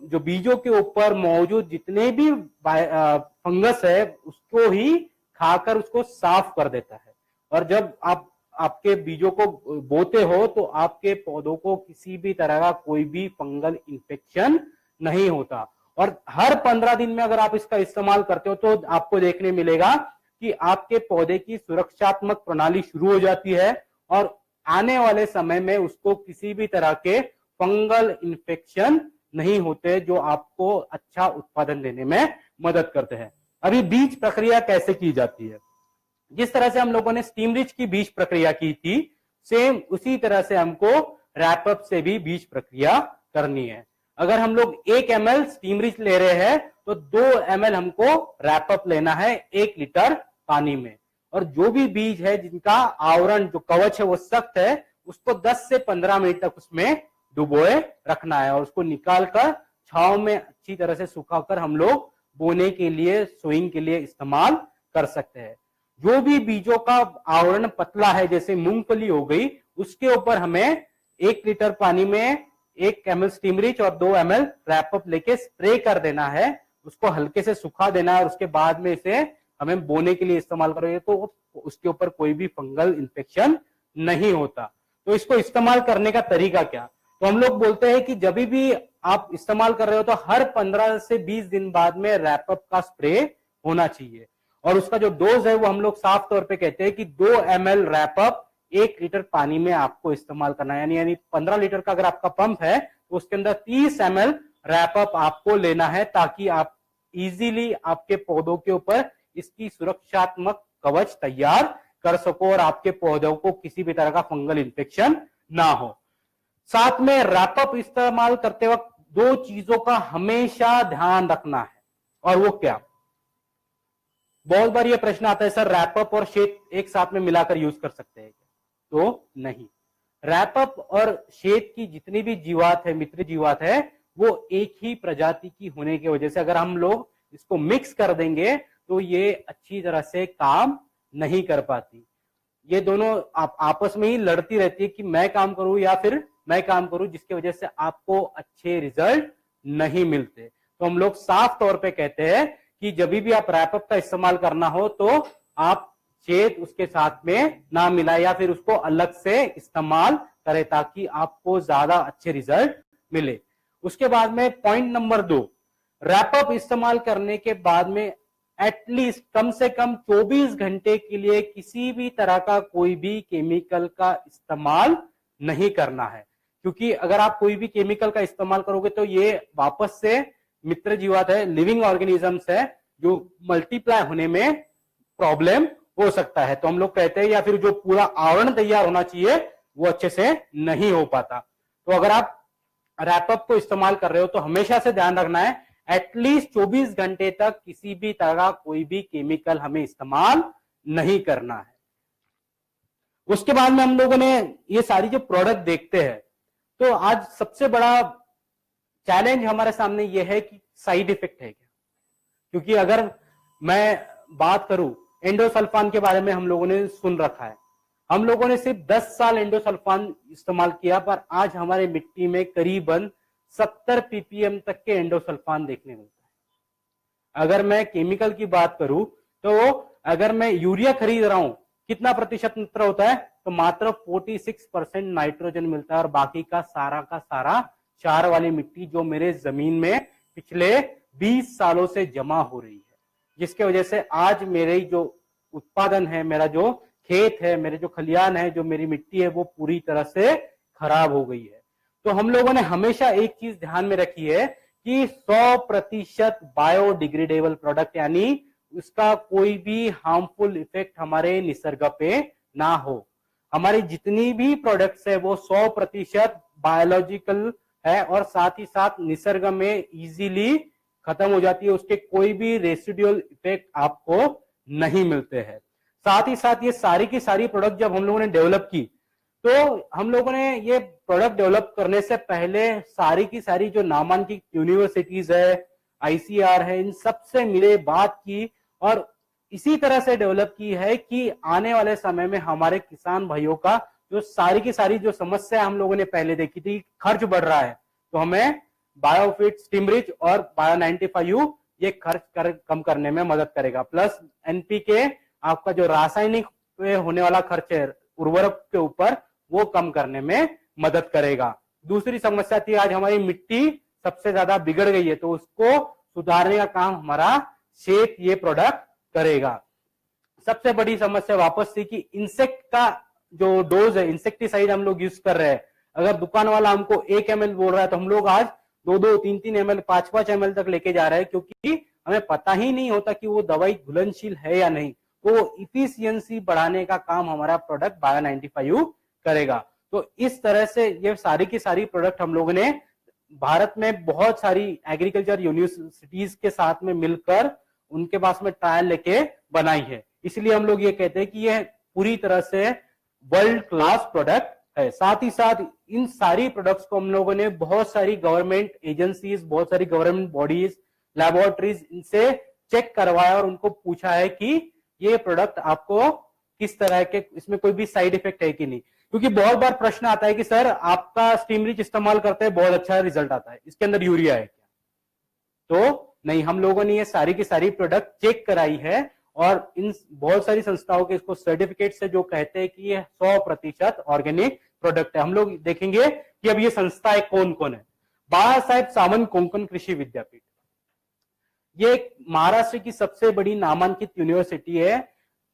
Speaker 2: जो बीजों के ऊपर मौजूद जितने भी फंगस है उसको ही खाकर उसको साफ कर देता है। और जब आप आपके बीजों को बोते हो तो आपके पौधों को किसी भी तरह का कोई भी फंगल इन्फेक्शन नहीं होता। और हर 15 दिन में अगर आप इसका इस्तेमाल करते हो तो आपको देखने मिलेगा कि आपके पौधे की सुरक्षात्मक प्रणाली शुरू हो जाती है और आने वाले समय में उसको किसी भी तरह के फंगल इन्फेक्शन नहीं होते, जो आपको अच्छा उत्पादन देने में मदद करते हैं। अभी बीज प्रक्रिया कैसे की जाती है? जिस तरह से हम लोगों ने स्टीम रिच की बीज प्रक्रिया की थी, सेम उसी तरह से हमको रैपअप से भी बीज प्रक्रिया करनी है। अगर हम लोग 1 ml स्टीम रिच ले रहे हैं तो 2 ml हमको रैपअप लेना है 1 लीटर पानी में। और जो भी बीज है जिनका आवरण जो कवच है वो सख्त है, उसको 10 से 15 मिनट तक उसमें डुबोए रखना है और उसको निकाल कर छांव में अच्छी तरह से सुखाकर हम लोग बोने के लिए, सोइंग के लिए इस्तेमाल कर सकते हैं। जो भी बीजों का आवरण पतला है, जैसे मूंगफली हो गई, उसके ऊपर हमें 1 लीटर पानी में 1 ml स्टीम रिच और 2 ml रैपअप लेके स्प्रे कर देना है, उसको हल्के से सुखा देना है और उसके बाद में इसे हमें बोने के लिए इस्तेमाल करेंगे तो उसके ऊपर कोई भी फंगल इन्फेक्शन नहीं होता। तो इसको इस्तेमाल करने का तरीका क्या? तो हम लोग बोलते हैं कि जब भी आप इस्तेमाल कर रहे हो तो हर 15 से 20 दिन बाद में रैपअप का स्प्रे होना चाहिए और उसका जो डोज है वो हम लोग साफ तौर पे कहते हैं कि 2 ml रैपअप 1 लीटर पानी में आपको इस्तेमाल करना है। यानी 15 लीटर का अगर आपका पंप है तो उसके अंदर 30 ml रैपअप आपको लेना है ताकि आप इजीली आपके पौधों के ऊपर इसकी सुरक्षात्मक कवच तैयार कर सको और आपके पौधों को किसी भी तरह का फंगल इन्फेक्शन ना हो। साथ में रैपअप इस्तेमाल करते वक्त 2 चीजों का हमेशा ध्यान रखना है, और वो क्या? बहुत बार ये प्रश्न आता है, सर रैपअप और शेत एक साथ में मिलाकर यूज कर सकते हैं? तो नहीं, रैपअप और शेत की जितनी भी जीवात है, मित्र जीवात है, वो एक ही प्रजाति की होने की वजह से अगर हम लोग इसको मिक्स कर देंगे तो ये अच्छी तरह से काम नहीं कर पाती। ये दोनों आपस में ही लड़ती रहती है कि मैं काम करूं या फिर मैं काम करूं, जिसकी वजह से आपको अच्छे रिजल्ट नहीं मिलते। तो हम लोग साफ तौर पे कहते हैं कि जब भी आप रैपअप का इस्तेमाल करना हो तो आप शेत उसके साथ में ना मिलाए या फिर उसको अलग से इस्तेमाल करें ताकि आपको ज्यादा अच्छे रिजल्ट मिले। उसके बाद में पॉइंट नंबर 2, रैपअप इस्तेमाल करने के बाद में एटलीस्ट कम से कम 24 घंटे के लिए किसी भी तरह का कोई भी केमिकल का इस्तेमाल नहीं करना है, क्योंकि अगर आप कोई भी केमिकल का इस्तेमाल करोगे तो ये वापस से मित्र जीवात है, लिविंग ऑर्गेनिजम्स है, जो मल्टीप्लाई होने में प्रॉब्लम हो सकता है। तो हम लोग कहते हैं या फिर जो पूरा आवरण तैयार होना चाहिए वो अच्छे से नहीं हो पाता। तो अगर आप रैपअप को इस्तेमाल कर रहे हो तो हमेशा से ध्यान रखना है एटलीस्ट 24 घंटे तक किसी भी तरह का कोई भी केमिकल हमें इस्तेमाल नहीं करना है। उसके बाद में हम लोगों ने ये सारी जो प्रोडक्ट देखते हैं, तो आज सबसे बड़ा चैलेंज हमारे सामने ये है कि साइड इफेक्ट है क्या? क्योंकि अगर मैं बात करूं, एंडोसल्फान के बारे में हम लोगों ने सुन रखा है, हम लोगों ने सिर्फ 10 साल एंडोसल्फान इस्तेमाल किया, पर आज हमारे मिट्टी में करीबन 70 ppm तक के एंडोसल्फान देखने मिलता है। अगर मैं केमिकल की बात करूं तो अगर मैं यूरिया खरीद रहा हूं, कितना प्रतिशत मात्रा होता है? तो मात्र 46% नाइट्रोजन मिलता है और बाकी का सारा क्षार वाली मिट्टी जो मेरे जमीन में पिछले 20 सालों से जमा हो रही है, जिसके वजह से आज मेरे जो उत्पादन है, मेरा जो खेत है, मेरे जो खलियान है, जो मेरी मिट्टी है, वो पूरी तरह से खराब हो गई है। तो हम लोगों ने हमेशा एक चीज ध्यान में रखी है कि 100% बायोडिग्रेडेबल प्रोडक्ट, यानी उसका कोई भी हार्मफुल इफेक्ट हमारे निसर्ग पे ना हो। हमारी जितनी भी प्रोडक्ट्स है वो 100% बायोलॉजिकल है और साथ ही साथ निसर्ग में इजीली खत्म हो जाती है, उसके कोई भी रेसिडुअल इफेक्ट आपको नहीं मिलते हैं। साथ ही साथ ये सारी की सारी प्रोडक्ट जब हम लोगों ने डेवलप की, तो हम लोगों ने ये प्रोडक्ट डेवलप करने से पहले सारी की सारी जो नामांकित यूनिवर्सिटीज है, आईसीआर है, इन सब से मिले, बात की और इसी तरह से डेवलप की है कि आने वाले समय में हमारे किसान भाइयों का जो सारी की सारी जो समस्या हम लोगों ने पहले देखी थी, खर्च बढ़ रहा है, तो हमें बायोफिट, स्टीमरिच और बायो 95U ये खर्च कम करने में मदद करेगा। प्लस एनपीके, आपका जो रासायनिक होने वाला खर्च है उर्वरक के ऊपर, वो कम करने में मदद करेगा। दूसरी समस्या थी, आज हमारी मिट्टी सबसे ज्यादा बिगड़ गई है, तो उसको सुधारने का काम हमारा शेत ये प्रोडक्ट करेगा। सबसे बड़ी समस्या वापस थी कि इंसेक्ट का जो डोज है, इंसेक्टिसाइड हम लोग यूज कर रहे हैं, अगर दुकान वाला हमको 1 ml बोल रहा है तो हम लोग आज 2-2, 3-3 ml, 5-5 ml तक लेके जा रहे हैं, क्योंकि हमें पता ही नहीं होता कि वो दवाई घुलनशील है या नहीं। तो इफिशियंसी बढ़ाने का काम हमारा प्रोडक्ट बायो 95U करेगा। तो इस तरह से ये सारी की सारी प्रोडक्ट हम लोगों ने भारत में बहुत सारी एग्रीकल्चर यूनिवर्सिटीज के साथ में मिलकर उनके पास में ट्रायल लेके बनाई है। इसलिए हम लोग ये कहते हैं कि ये पूरी तरह से वर्ल्ड क्लास प्रोडक्ट है। साथ ही साथ इन सारी प्रोडक्ट्स को हम लोगों ने बहुत सारी गवर्नमेंट एजेंसीज, बहुत सारी गवर्नमेंट बॉडीज, लैबोरेटरीज, इनसे चेक करवाया और उनको पूछा है कि ये प्रोडक्ट आपको किस तरह के, इसमें कोई भी साइड इफेक्ट है कि नहीं। क्योंकि बहुत बार प्रश्न आता है कि सर आपका स्टीम रिच इस्तेमाल करते हैं, बहुत अच्छा रिजल्ट आता है, इसके अंदर यूरिया है क्या? तो नहीं, हम लोगों ने ये सारी की सारी प्रोडक्ट चेक कराई है और इन बहुत सारी संस्थाओं के इसको सर्टिफिकेट से जो कहते हैं कि ये 100% ऑर्गेनिक प्रोडक्ट है। हम लोग देखेंगे कि अब ये संस्थाएं कौन कौन है। बाबा साहेब सावंत कोंकण कृषि विद्यापीठ, ये महाराष्ट्र की सबसे बड़ी नामांकित यूनिवर्सिटी है,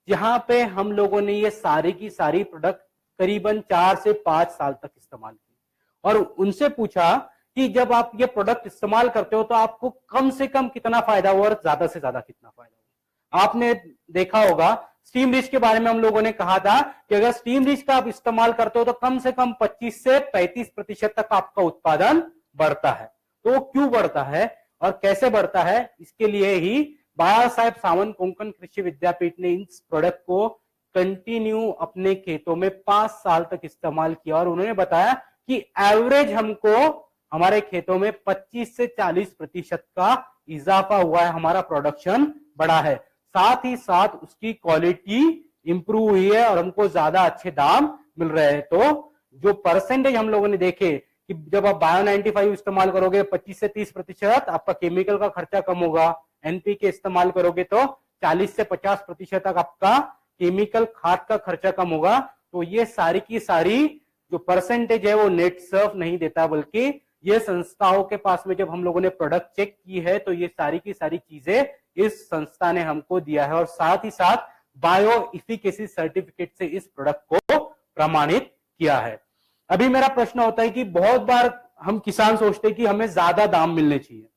Speaker 2: जहां पे हम लोगों ने ये सारी की सारी प्रोडक्ट करीबन 4 से 5 साल तक इस्तेमाल की और उनसे पूछा कि जब आप ये प्रोडक्ट इस्तेमाल करते हो तो आपको कम से कम कितना फायदा हुआ और ज्यादा से ज्यादा कितना फायदा हुआ। आपने देखा होगा स्टीम रिच के बारे में हम लोगों ने कहा था कि अगर स्टीम रिच का आप इस्तेमाल करते हो तो कम से कम 25 से 35% तक आपका उत्पादन बढ़ता है। तो वो क्यों बढ़ता है और कैसे बढ़ता है, इसके लिए ही बाबा साहेब सावंत कोंकण कृषि विद्यापीठ ने इस प्रोडक्ट को कंटिन्यू अपने खेतों में 5 साल तक इस्तेमाल किया और उन्होंने बताया कि एवरेज हमको हमारे खेतों में 25 से 40% का इजाफा हुआ है, हमारा प्रोडक्शन बढ़ा है। साथ ही साथ उसकी क्वालिटी इंप्रूव हुई है और हमको ज्यादा अच्छे दाम मिल रहे हैं। तो जो परसेंटेज हम लोगों ने देखे कि जब आप बायो 95 इस्तेमाल करोगे 25 से 30%, आपका केमिकल का खर्चा कम होगा। एनपीके इस्तेमाल करोगे तो 40 से 50% तक आपका केमिकल खाद का खर्चा कम होगा। तो ये सारी की सारी जो परसेंटेज है वो नेट सर्फ नहीं देता, बल्कि ये संस्थाओं के पास में जब हम लोगों ने प्रोडक्ट चेक की है तो ये सारी की सारी चीजें इस संस्था ने हमको दिया है और साथ ही साथ बायो इफिकेसी सर्टिफिकेट से इस प्रोडक्ट को प्रमाणित किया है। अभी मेरा प्रश्न होता है कि बहुत बार हम किसान सोचते हैं कि हमें ज्यादा दाम मिलने चाहिए।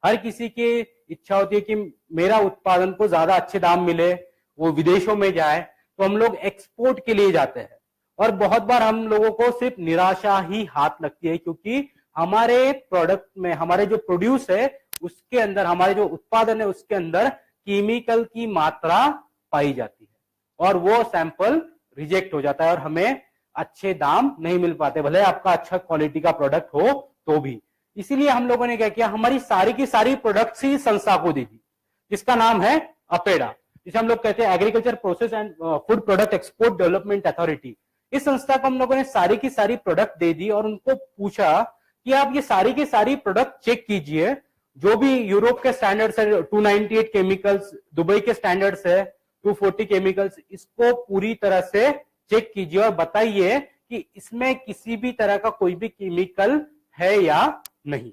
Speaker 2: हर किसी की इच्छा होती है कि मेरा उत्पादन को ज्यादा अच्छे दाम मिले, वो विदेशों में जाए, तो हम लोग एक्सपोर्ट के लिए जाते हैं और बहुत बार हम लोगों को सिर्फ निराशा ही हाथ लगती है, क्योंकि हमारे प्रोडक्ट में, हमारे जो प्रोड्यूस है उसके अंदर, हमारे जो उत्पादन है उसके अंदर केमिकल की मात्रा पाई जाती है और वो सैंपल रिजेक्ट हो जाता है और हमें अच्छे दाम नहीं मिल पाते, भले आपका अच्छा क्वालिटी का प्रोडक्ट हो तो भी। इसीलिए हम लोगों ने क्या किया, हमारी सारी की सारी प्रोडक्ट्स ही संस्था को दे दी, जिसका नाम है अपेडा, जिसे हम लोग कहते हैं agriculture process and food product export development authority. इस संस्था को हम लोगों ने सारी की सारी प्रोडक्ट दे दी और उनको पूछा कि आप ये सारी की सारी प्रोडक्ट चेक कीजिए, जो भी यूरोप के स्टैंडर्ड्स है 298 केमिकल्स, दुबई के स्टैंडर्ड्स है 240 केमिकल्स, इसको पूरी तरह से चेक कीजिए और बताइए कि इसमें किसी भी तरह का कोई भी केमिकल है या नहीं।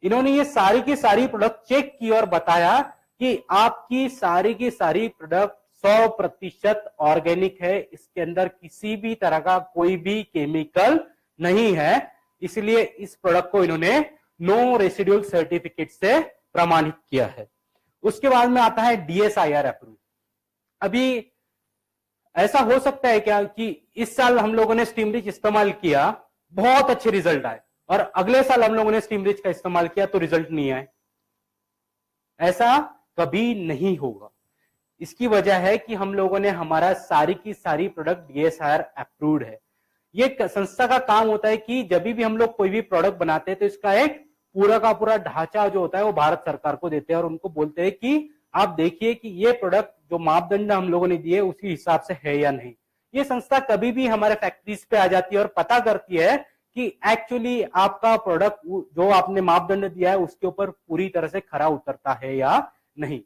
Speaker 2: इन्होंने ये सारी की सारी प्रोडक्ट चेक की और बताया कि आपकी सारी की सारी प्रोडक्ट 100% ऑर्गेनिक है, इसके अंदर किसी भी तरह का कोई भी केमिकल नहीं है। इसलिए इस प्रोडक्ट को इन्होंने नो रेसिडुअल सर्टिफिकेट से प्रमाणित किया है। उसके बाद में आता है DSIR अप्रूव। अभी ऐसा हो सकता है क्या कि इस साल हम लोगों ने स्टीम रिच इस्तेमाल किया, बहुत अच्छे रिजल्ट आए, और अगले साल हम लोगों ने स्टीम रिच का इस्तेमाल किया तो रिजल्ट नहीं आए? ऐसा कभी नहीं होगा। इसकी वजह है कि हम लोगों ने हमारा सारी की सारी प्रोडक्ट DSIR अप्रूव्ड है। ये संस्था का काम होता है कि जब भी हम लोग कोई भी प्रोडक्ट बनाते हैं तो इसका एक पूरा का पूरा ढांचा जो होता है वो भारत सरकार को देते हैं और उनको बोलते हैं कि आप देखिए कि ये प्रोडक्ट जो मापदंड हम लोगों ने दिए उसी हिसाब से है या नहीं। ये संस्था कभी भी हमारे फैक्ट्रीज पे आ जाती है और पता करती है कि एक्चुअली आपका प्रोडक्ट जो आपने मापदंड दिया है उसके ऊपर पूरी तरह से खरा उतरता है या नहीं।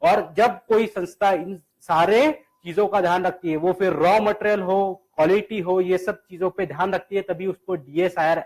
Speaker 2: और जब कोई संस्था इन सारे चीजों का ध्यान रखती है, वो फिर रॉ मटेरियल हो, क्वालिटी हो, ये सब चीजों पे ध्यान रखती है, तभी उसको DSIR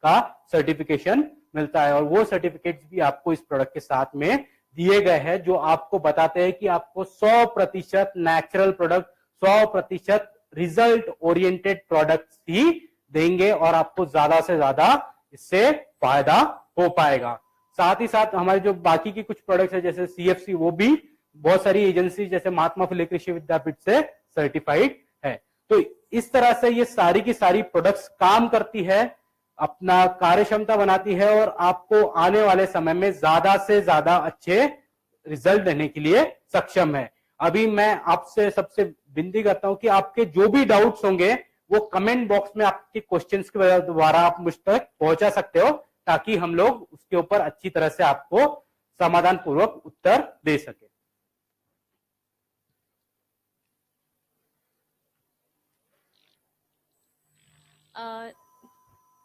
Speaker 2: का सर्टिफिकेशन मिलता है। और वो सर्टिफिकेट्स भी आपको इस प्रोडक्ट के साथ में दिए गए हैं, जो आपको बताते हैं कि आपको 100% natural product, 100% result oriented products ही देंगे और आपको ज्यादा से ज्यादा इससे फायदा हो पाएगा। साथ ही साथ हमारे जो बाकी की कुछ प्रोडक्ट्स है जैसे CFC, वो भी बहुत सारी एजेंसी जैसे महात्मा फुले कृषि विद्यापीठ से सर्टिफाइड है। तो इस तरह से ये सारी की सारी प्रोडक्ट्स काम करती है, अपना कार्य क्षमता बनाती है और आपको आने वाले समय में ज्यादा से ज्यादा अच्छे रिजल्ट देने के लिए सक्षम है। अभी मैं आपसे सबसे विनती करता हूं कि आपके जो भी डाउट्स होंगे वो कमेंट बॉक्स में आपके क्वेश्चंस के द्वारा आप मुझ तक पहुंचा सकते हो, ताकि हम लोग उसके ऊपर अच्छी तरह से आपको समाधान पूर्वक उत्तर दे सके।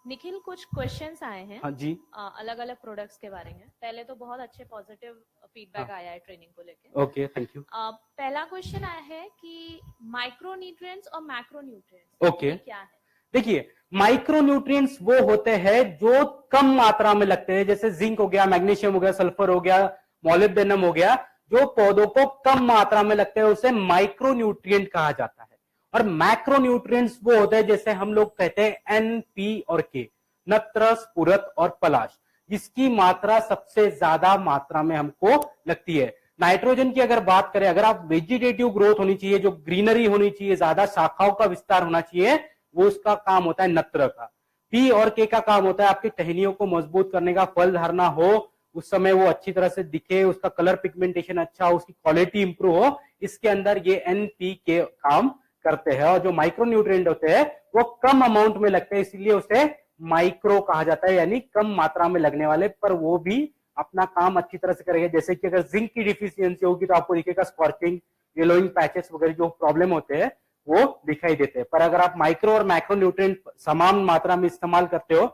Speaker 3: निखिल, कुछ क्वेश्चंस आए हैं।
Speaker 2: हाँ जी।
Speaker 3: अलग अलग प्रोडक्ट्स के बारे में। पहले तो बहुत अच्छे पॉजिटिव फीडबैक आया है ट्रेनिंग को लेके।
Speaker 2: Okay, thank you.
Speaker 3: पहला क्वेश्चन आया है कि माइक्रोन्यूट्रिएंट्स और मैक्रोन्यूट्रिएंट्स
Speaker 2: ओके,
Speaker 3: क्या है?
Speaker 2: देखिए, माइक्रोन्यूट्रिएंट्स वो होते हैं जो कम मात्रा में लगते हैं, जैसे जिंक हो गया, मैग्नीशियम हो गया, सल्फर हो गया, मॉलिब्डेनम हो गया, जो पौधों को कम मात्रा में लगते हैं उसे माइक्रोन्यूट्रिएंट कहा जाता है। और मैक्रोन्यूट्रिएंट्स वो होते हैं जैसे हम लोग कहते हैं एन, पी और के, नत्र, स्फुरत और पलाश, जिसकी मात्रा सबसे ज्यादा मात्रा में हमको लगती है। नाइट्रोजन की अगर बात करें, अगर आप वेजिटेटिव ग्रोथ होनी चाहिए, जो ग्रीनरी होनी चाहिए, ज्यादा शाखाओं का विस्तार होना चाहिए, वो उसका काम होता है नत्र का। पी और के का काम होता है आपकी टहनियों को मजबूत करने का, फल धारणा हो उस समय वो अच्छी तरह से दिखे, उसका कलर पिगमेंटेशन अच्छा हो, उसकी क्वालिटी इंप्रूव हो, इसके अंदर ये एन, पी, के काम करते हैं। और जो माइक्रोन्यूट्रिएंट होते हैं वो कम अमाउंट में लगते हैं, इसलिए उसे माइक्रो कहा जाता है, यानी कम मात्रा में लगने वाले, पर वो भी अपना काम अच्छी तरह से करेंगे। जैसे कि अगर जिंक की डिफिशियंसी होगी तो आपको दिखेगा स्कॉर्चिंग, येलोइंग पैचेस वगैरह जो प्रॉब्लम होते हैं वो दिखाई देते हैं। पर अगर आप माइक्रो और मैक्रोन्यूट्रिएंट समान मात्रा में इस्तेमाल करते हो,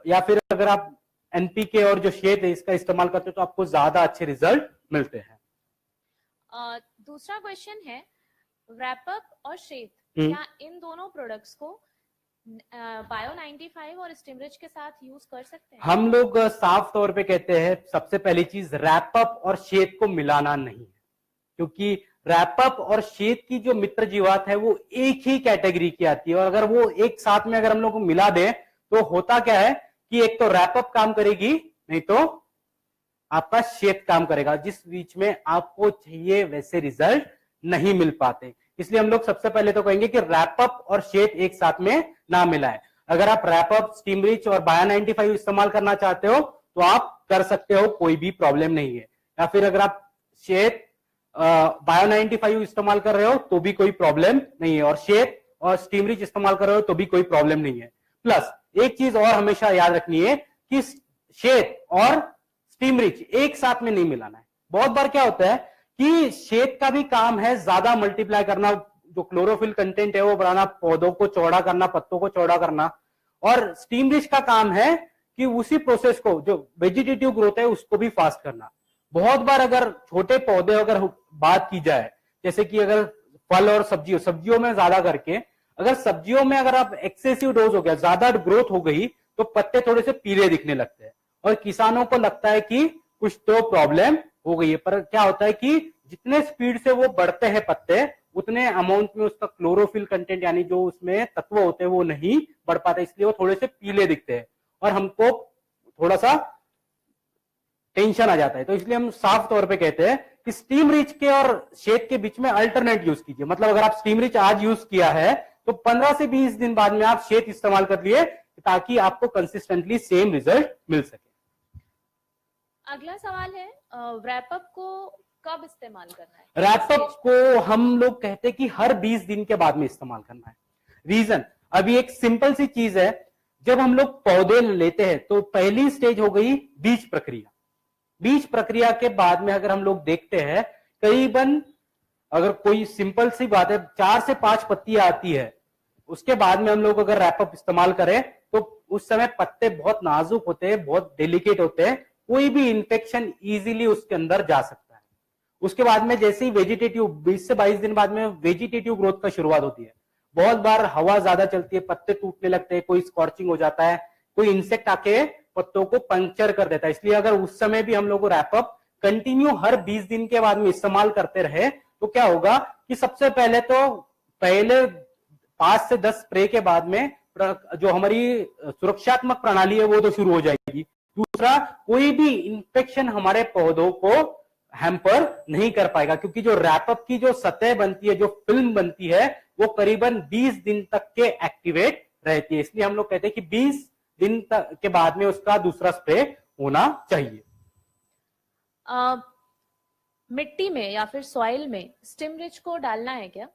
Speaker 2: या फिर अगर आप एनपीके और जो शेड है इसका इस्तेमाल करते हो, तो आपको ज्यादा अच्छे रिजल्ट मिलते हैं।
Speaker 3: दूसरा क्वेश्चन है, रैपअप और शेड, क्या इन दोनों प्रोडक्ट्स को बायो 95 और स्टिमरिच के साथ यूज कर सकते हैं?
Speaker 2: हम लोग साफ तौर पे कहते हैं, सबसे पहली चीज, रैपअप और शेद को मिलाना नहीं है, क्योंकि रैपअप और शेद की जो मित्र जीवात है वो एक ही कैटेगरी की आती है, और अगर वो एक साथ में अगर हम लोग मिला दें तो होता क्या है कि एक तो रैपअप काम करेगी, नहीं तो आपका शेद काम करेगा, जिस बीच में आपको चाहिए वैसे रिजल्ट नहीं मिल पाते। इसलिए हम लोग सबसे पहले तो कहेंगे कि रैपअप और शेड एक साथ में ना मिलाएं। अगर आप रैपअप, स्टीमरिच और बायो 95 इस्तेमाल करना चाहते हो तो आप कर सकते हो, कोई भी प्रॉब्लम नहीं है। या फिर अगर आप शेड, बायो 95 इस्तेमाल कर रहे हो तो भी कोई प्रॉब्लम नहीं है, और शेड और स्टीमरिच इस्तेमाल कर रहे हो तो भी कोई प्रॉब्लम नहीं है। प्लस एक चीज और हमेशा याद रखनी है कि शेड और स्टीमरिच एक साथ में नहीं मिलाना है। बहुत बार क्या होता है कि शेड का भी काम है ज्यादा मल्टीप्लाई करना, जो क्लोरोफिल कंटेंट है वो बढ़ाना, पौधों को चौड़ा करना, पत्तों को चौड़ा करना, और स्टीमरिच का काम है कि उसी प्रोसेस को, जो वेजिटेटिव ग्रोथ है उसको भी फास्ट करना। बहुत बार अगर छोटे पौधे अगर बात की जाए, जैसे कि अगर फल और सब्जियों में ज्यादा करके, अगर सब्जियों में अगर आप एक्सेसिव डोज हो गया, ज्यादा ग्रोथ हो गई, तो पत्ते थोड़े से पीले दिखने लगते हैं और किसानों को लगता है कि कुछ तो प्रॉब्लम हो गई है। पर क्या होता है कि जितने स्पीड से वो बढ़ते हैं पत्ते, उतने अमाउंट में उसका क्लोरोफिल कंटेंट यानी जो उसमें तत्व होते हैं वो नहीं बढ़ पाते, इसलिए वो थोड़े से पीले दिखते हैं और हमको थोड़ा सा टेंशन आ जाता है। तो इसलिए हम साफ तौर पे कहते हैं कि स्टीमरिच के और शेड के बीच में अल्टरनेट यूज कीजिए। मतलब अगर आप स्टीमरिच आज यूज किया है तो 15 से 20 दिन बाद में आप शेड इस्तेमाल कर लिए, ताकि आपको कंसिस्टेंटली सेम रिजल्ट मिल सके।
Speaker 3: अगला सवाल है, रैपअप को कब इस्तेमाल करना है?
Speaker 2: रैपअप को हम लोग कहते हैं कि हर 20 दिन के बाद में इस्तेमाल करना है। रीजन, अभी एक सिंपल सी चीज है, जब हम लोग पौधे लेते हैं तो पहली स्टेज हो गई बीज प्रक्रिया। बीज प्रक्रिया के बाद में अगर हम लोग देखते हैं, करीबन अगर कोई सिंपल सी बात है 4 से 5 पत्तियां आती है, उसके बाद में हम लोग अगर रैपअप इस्तेमाल करें तो उस समय पत्ते बहुत नाजुक होते हैं, बहुत डेलिकेट होते हैं, कोई भी इंफेक्शन इजीली उसके अंदर जा सकता है। उसके बाद में जैसे ही वेजिटेटिव 20 से 22 दिन बाद में वेजिटेटिव ग्रोथ का शुरुआत होती है। बहुत बार हवा ज्यादा चलती है, पत्ते टूटने लगते हैं, कोई स्कॉर्चिंग हो जाता है, कोई इंसेक्ट आके पत्तों को पंक्चर कर देता है। इसलिए अगर उस समय भी हम लोग रैपअप कंटिन्यू हर 20 दिन के बाद में इस्तेमाल करते रहे तो क्या होगा कि सबसे पहले 5 से 10 स्प्रे के बाद में जो हमारी सुरक्षात्मक प्रणाली है वो तो शुरू हो जाएगी। दूसरा, कोई भी इंफेक्शन हमारे पौधों को हैम्पर नहीं कर पाएगा, क्योंकि जो रैपअप की जो सतह बनती है, जो फिल्म बनती है, वो करीबन 20 दिन तक के एक्टिवेट रहती है। इसलिए हम लोग कहते हैं कि 20 दिन तक के बाद में उसका दूसरा स्प्रे होना चाहिए।
Speaker 3: मिट्टी में या फिर सॉइल में स्टिमरिच को डालना है क्या?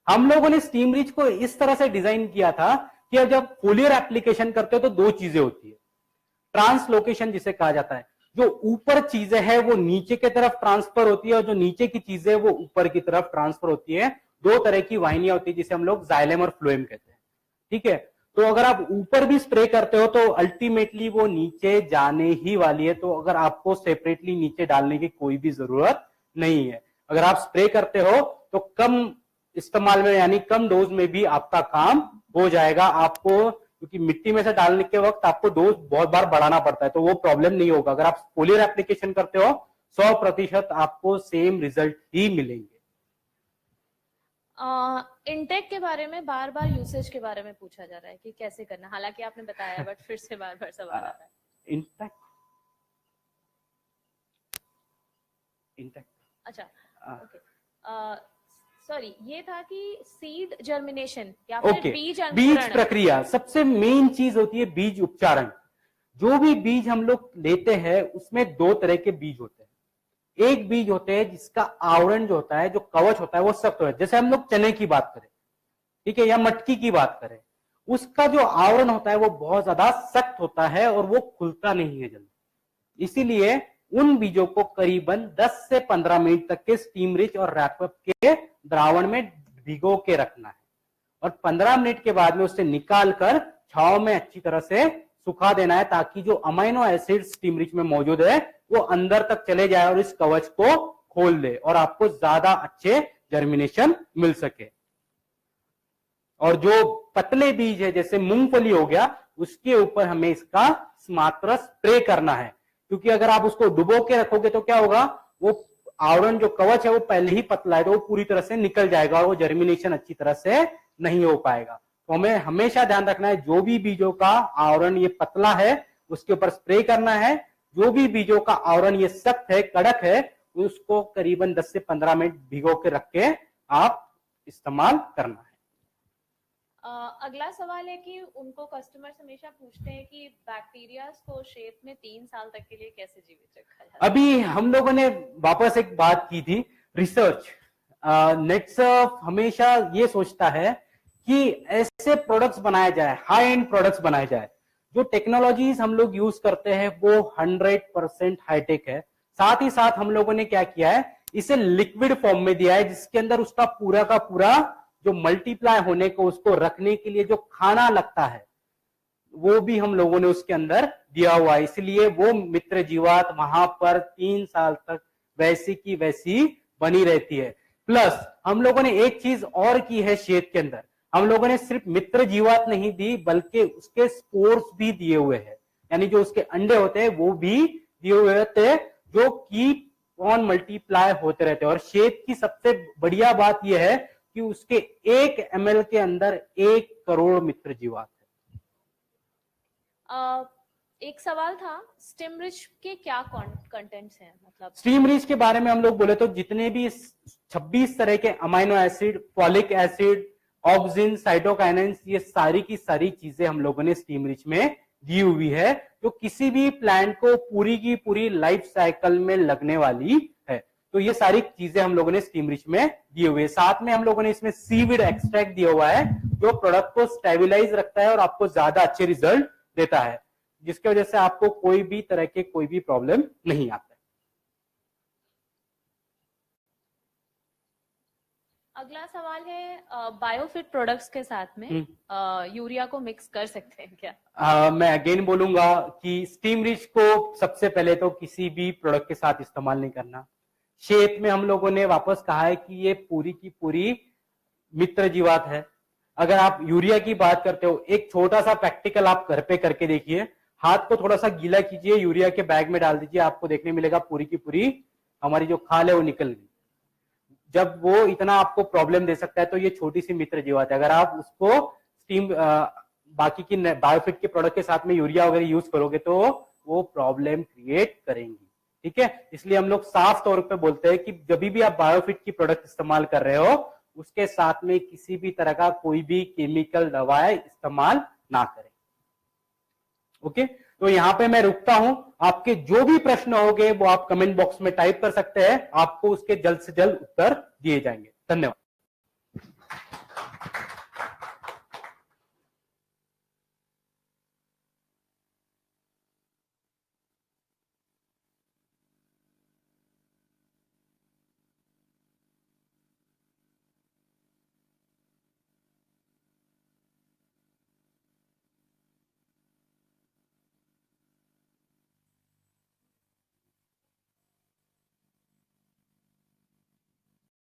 Speaker 2: हम लोगों ने स्टीम रिच को इस तरह से डिजाइन किया था कि अब जब फोलियर एप्लीकेशन करते हो तो दो चीजें होती है, ट्रांसलोकेशन जिसे कहा जाता है, जो ऊपर चीजें हैं वो नीचे की तरफ ट्रांसफर होती है और जो नीचे की चीजें वो ऊपर की तरफ ट्रांसफर होती है। दो तरह की वाहिनियां होती है जिसे हम लोग जाइलम और फ्लोएम कहते हैं, ठीक है। तो अगर आप ऊपर भी स्प्रे करते हो तो अल्टीमेटली वो नीचे जाने ही वाली है, तो अगर आपको सेपरेटली नीचे डालने की कोई भी जरूरत नहीं है। अगर आप स्प्रे करते हो तो कम इस्तेमाल में यानी कम डोज में भी आपका काम हो जाएगा। आपको क्योंकि मिट्टी में से डालने के वक्त आपको डोज बहुत बार बढ़ाना पड़ता है, तो वो प्रॉब्लम नहीं होगा। अगर आप फोलियर एप्लीकेशन करते हो 100% आपको सेम रिजल्ट ही मिलेंगे।
Speaker 3: इनटेक के बारे में बार बार यूसेज के बारे में पूछा जा रहा है कि कैसे करना, हालांकि आपने बताया बट फिर से बार बार सवाल आ रहा है। इनटेक अच्छा ओके, सॉरी ये था कि सीड जर्मिनेशन या फिर बीज
Speaker 2: प्रक्रिया सबसे मेन चीज होती है, बीज उपचारण। जो भी बीज हम लोग लेते हैं उसमें दो तरह के बीज होते हैं। एक बीज होते हैं जिसका आवरण जो होता है, जो कवच होता है वो सख्त होता है, जैसे हम लोग चने की बात करें, ठीक है, या मटकी की बात करें, उसका जो आवरण होता है वो बहुत ज्यादा सख्त होता है और वो खुलता नहीं है जल्दी। इसीलिए उन बीजों को करीबन 10 से 15 मिनट तक के स्टीम रिच और रैपअप के द्रावण में भिगो के रखना है और 15 मिनट के बाद में उससे निकालकर छांव में अच्छी तरह से सुखा देना है, ताकि जो अमाइनो एसिड स्टीम रिच में मौजूद है वो अंदर तक चले जाए और इस कवच को खोल दे और आपको ज्यादा अच्छे जर्मिनेशन मिल सके। और जो पतले बीज है जैसे मूंगफली हो गया, उसके ऊपर हमें इसका मात्र स्प्रे करना है, क्योंकि अगर आप उसको डुबो के रखोगे तो क्या होगा, वो आवरण जो कवच है वो पहले ही पतला है तो वो पूरी तरह से निकल जाएगा और वो जर्मिनेशन अच्छी तरह से नहीं हो पाएगा। तो हमें हमेशा ध्यान रखना है, जो भी बीजों का आवरण ये पतला है उसके ऊपर स्प्रे करना है, जो भी बीजों का आवरण ये सख्त है, कड़क है, उसको करीबन 10 से 15 मिनट भिगो के रख के आप इस्तेमाल करना है।
Speaker 3: अगला सवाल है कि उनको कस्टमर्स हमेशा पूछते हैं कि बैक्टीरिया को शेप में 3 साल तक के लिए कैसे जीवित रखा जाए।
Speaker 2: अभी हम लोगों ने वापस एक बात की थी, रिसर्च नेटसर्फ हमेशा ये सोचता है कि ऐसे प्रोडक्ट्स बनाया जाए, हाई एंड प्रोडक्ट्स बनाए जाए। जो टेक्नोलॉजीज हम लोग यूज करते हैं वो 100% हाईटेक है। साथ ही साथ हम लोगों ने क्या किया है, इसे लिक्विड फॉर्म में दिया है, जिसके अंदर उसका पूरा का पूरा जो मल्टीप्लाई होने को, उसको रखने के लिए जो खाना लगता है वो भी हम लोगों ने उसके अंदर दिया हुआ है। इसलिए वो मित्र जीवात वहां पर 3 साल तक वैसी की वैसी बनी रहती है। प्लस हम लोगों ने एक चीज और की है शेद के अंदर, हम लोगों ने सिर्फ मित्र जीवात नहीं दी बल्कि उसके स्पोर्स भी दिए हुए हैं, यानी जो उसके अंडे होते हैं वो भी दिए हुए होते हैं, जो कीप ऑन मल्टीप्लाई होते रहते हैं। और शेद की सबसे बढ़िया बात यह है कि उसके 1 ml के अंदर 1 करोड़ मित्र जीवात है।
Speaker 3: एक सवाल था, स्टीम रिच के क्या कंटेंट्स हैं? मतलब
Speaker 2: स्टीम रिच के बारे में हम लोग बोले तो जितने भी 26 तरह के amino acid, folic acid, auxin, cytokinins, ये सारी की सारी चीजें हम लोगों ने स्टीम रिच में दी हुई है, जो किसी भी प्लांट को पूरी की पूरी लाइफ साइकिल में लगने वाली है। तो ये सारी चीजें हम लोगों ने स्टीम रिच में दी हुई है। साथ में हम लोगों ने इसमें सीविड एक्सट्रैक्ट दिया हुआ है, जो प्रोडक्ट को स्टेबिलाईज रखता है और आपको ज्यादा अच्छे रिजल्ट देता है, जिसकी वजह से आपको कोई भी तरह के कोई भी प्रॉब्लम नहीं आता है।
Speaker 3: अगला सवाल है, बायोफिट प्रोडक्ट्स के साथ में यूरिया को मिक्स कर सकते हैं क्या?
Speaker 2: मैं अगेन बोलूंगा कि स्टीम रिच को सबसे पहले तो किसी भी प्रोडक्ट के साथ इस्तेमाल नहीं करना। शेप में हम लोगों ने वापस कहा है कि ये पूरी की पूरी मित्र जीवात है। अगर आप यूरिया की बात करते हो, एक छोटा सा प्रैक्टिकल आप घर पे करके देखिए, हाथ को थोड़ा सा गीला कीजिए, यूरिया के बैग में डाल दीजिए, आपको देखने मिलेगा पूरी की पूरी हमारी जो खाल है वो निकल गई। जब वो इतना आपको प्रॉब्लम दे सकता है तो ये छोटी सी मित्र जीवात है। अगर आप उसको स्टीम बाकी की बायोफिट के प्रोडक्ट के साथ में यूरिया वगैरह यूज करोगे तो वो प्रॉब्लम क्रिएट करेंगी, ठीक है। इसलिए हम लोग साफ तौर पे बोलते हैं कि जब भी आप बायोफिट की प्रोडक्ट इस्तेमाल कर रहे हो उसके साथ में किसी भी तरह का कोई भी केमिकल दवाएं इस्तेमाल ना करें। ओके, तो यहाँ पे मैं रुकता हूं। आपके जो भी प्रश्न होंगे वो आप कमेंट बॉक्स में टाइप कर सकते हैं, आपको उसके जल्द से जल्द उत्तर दिए जाएंगे। धन्यवाद।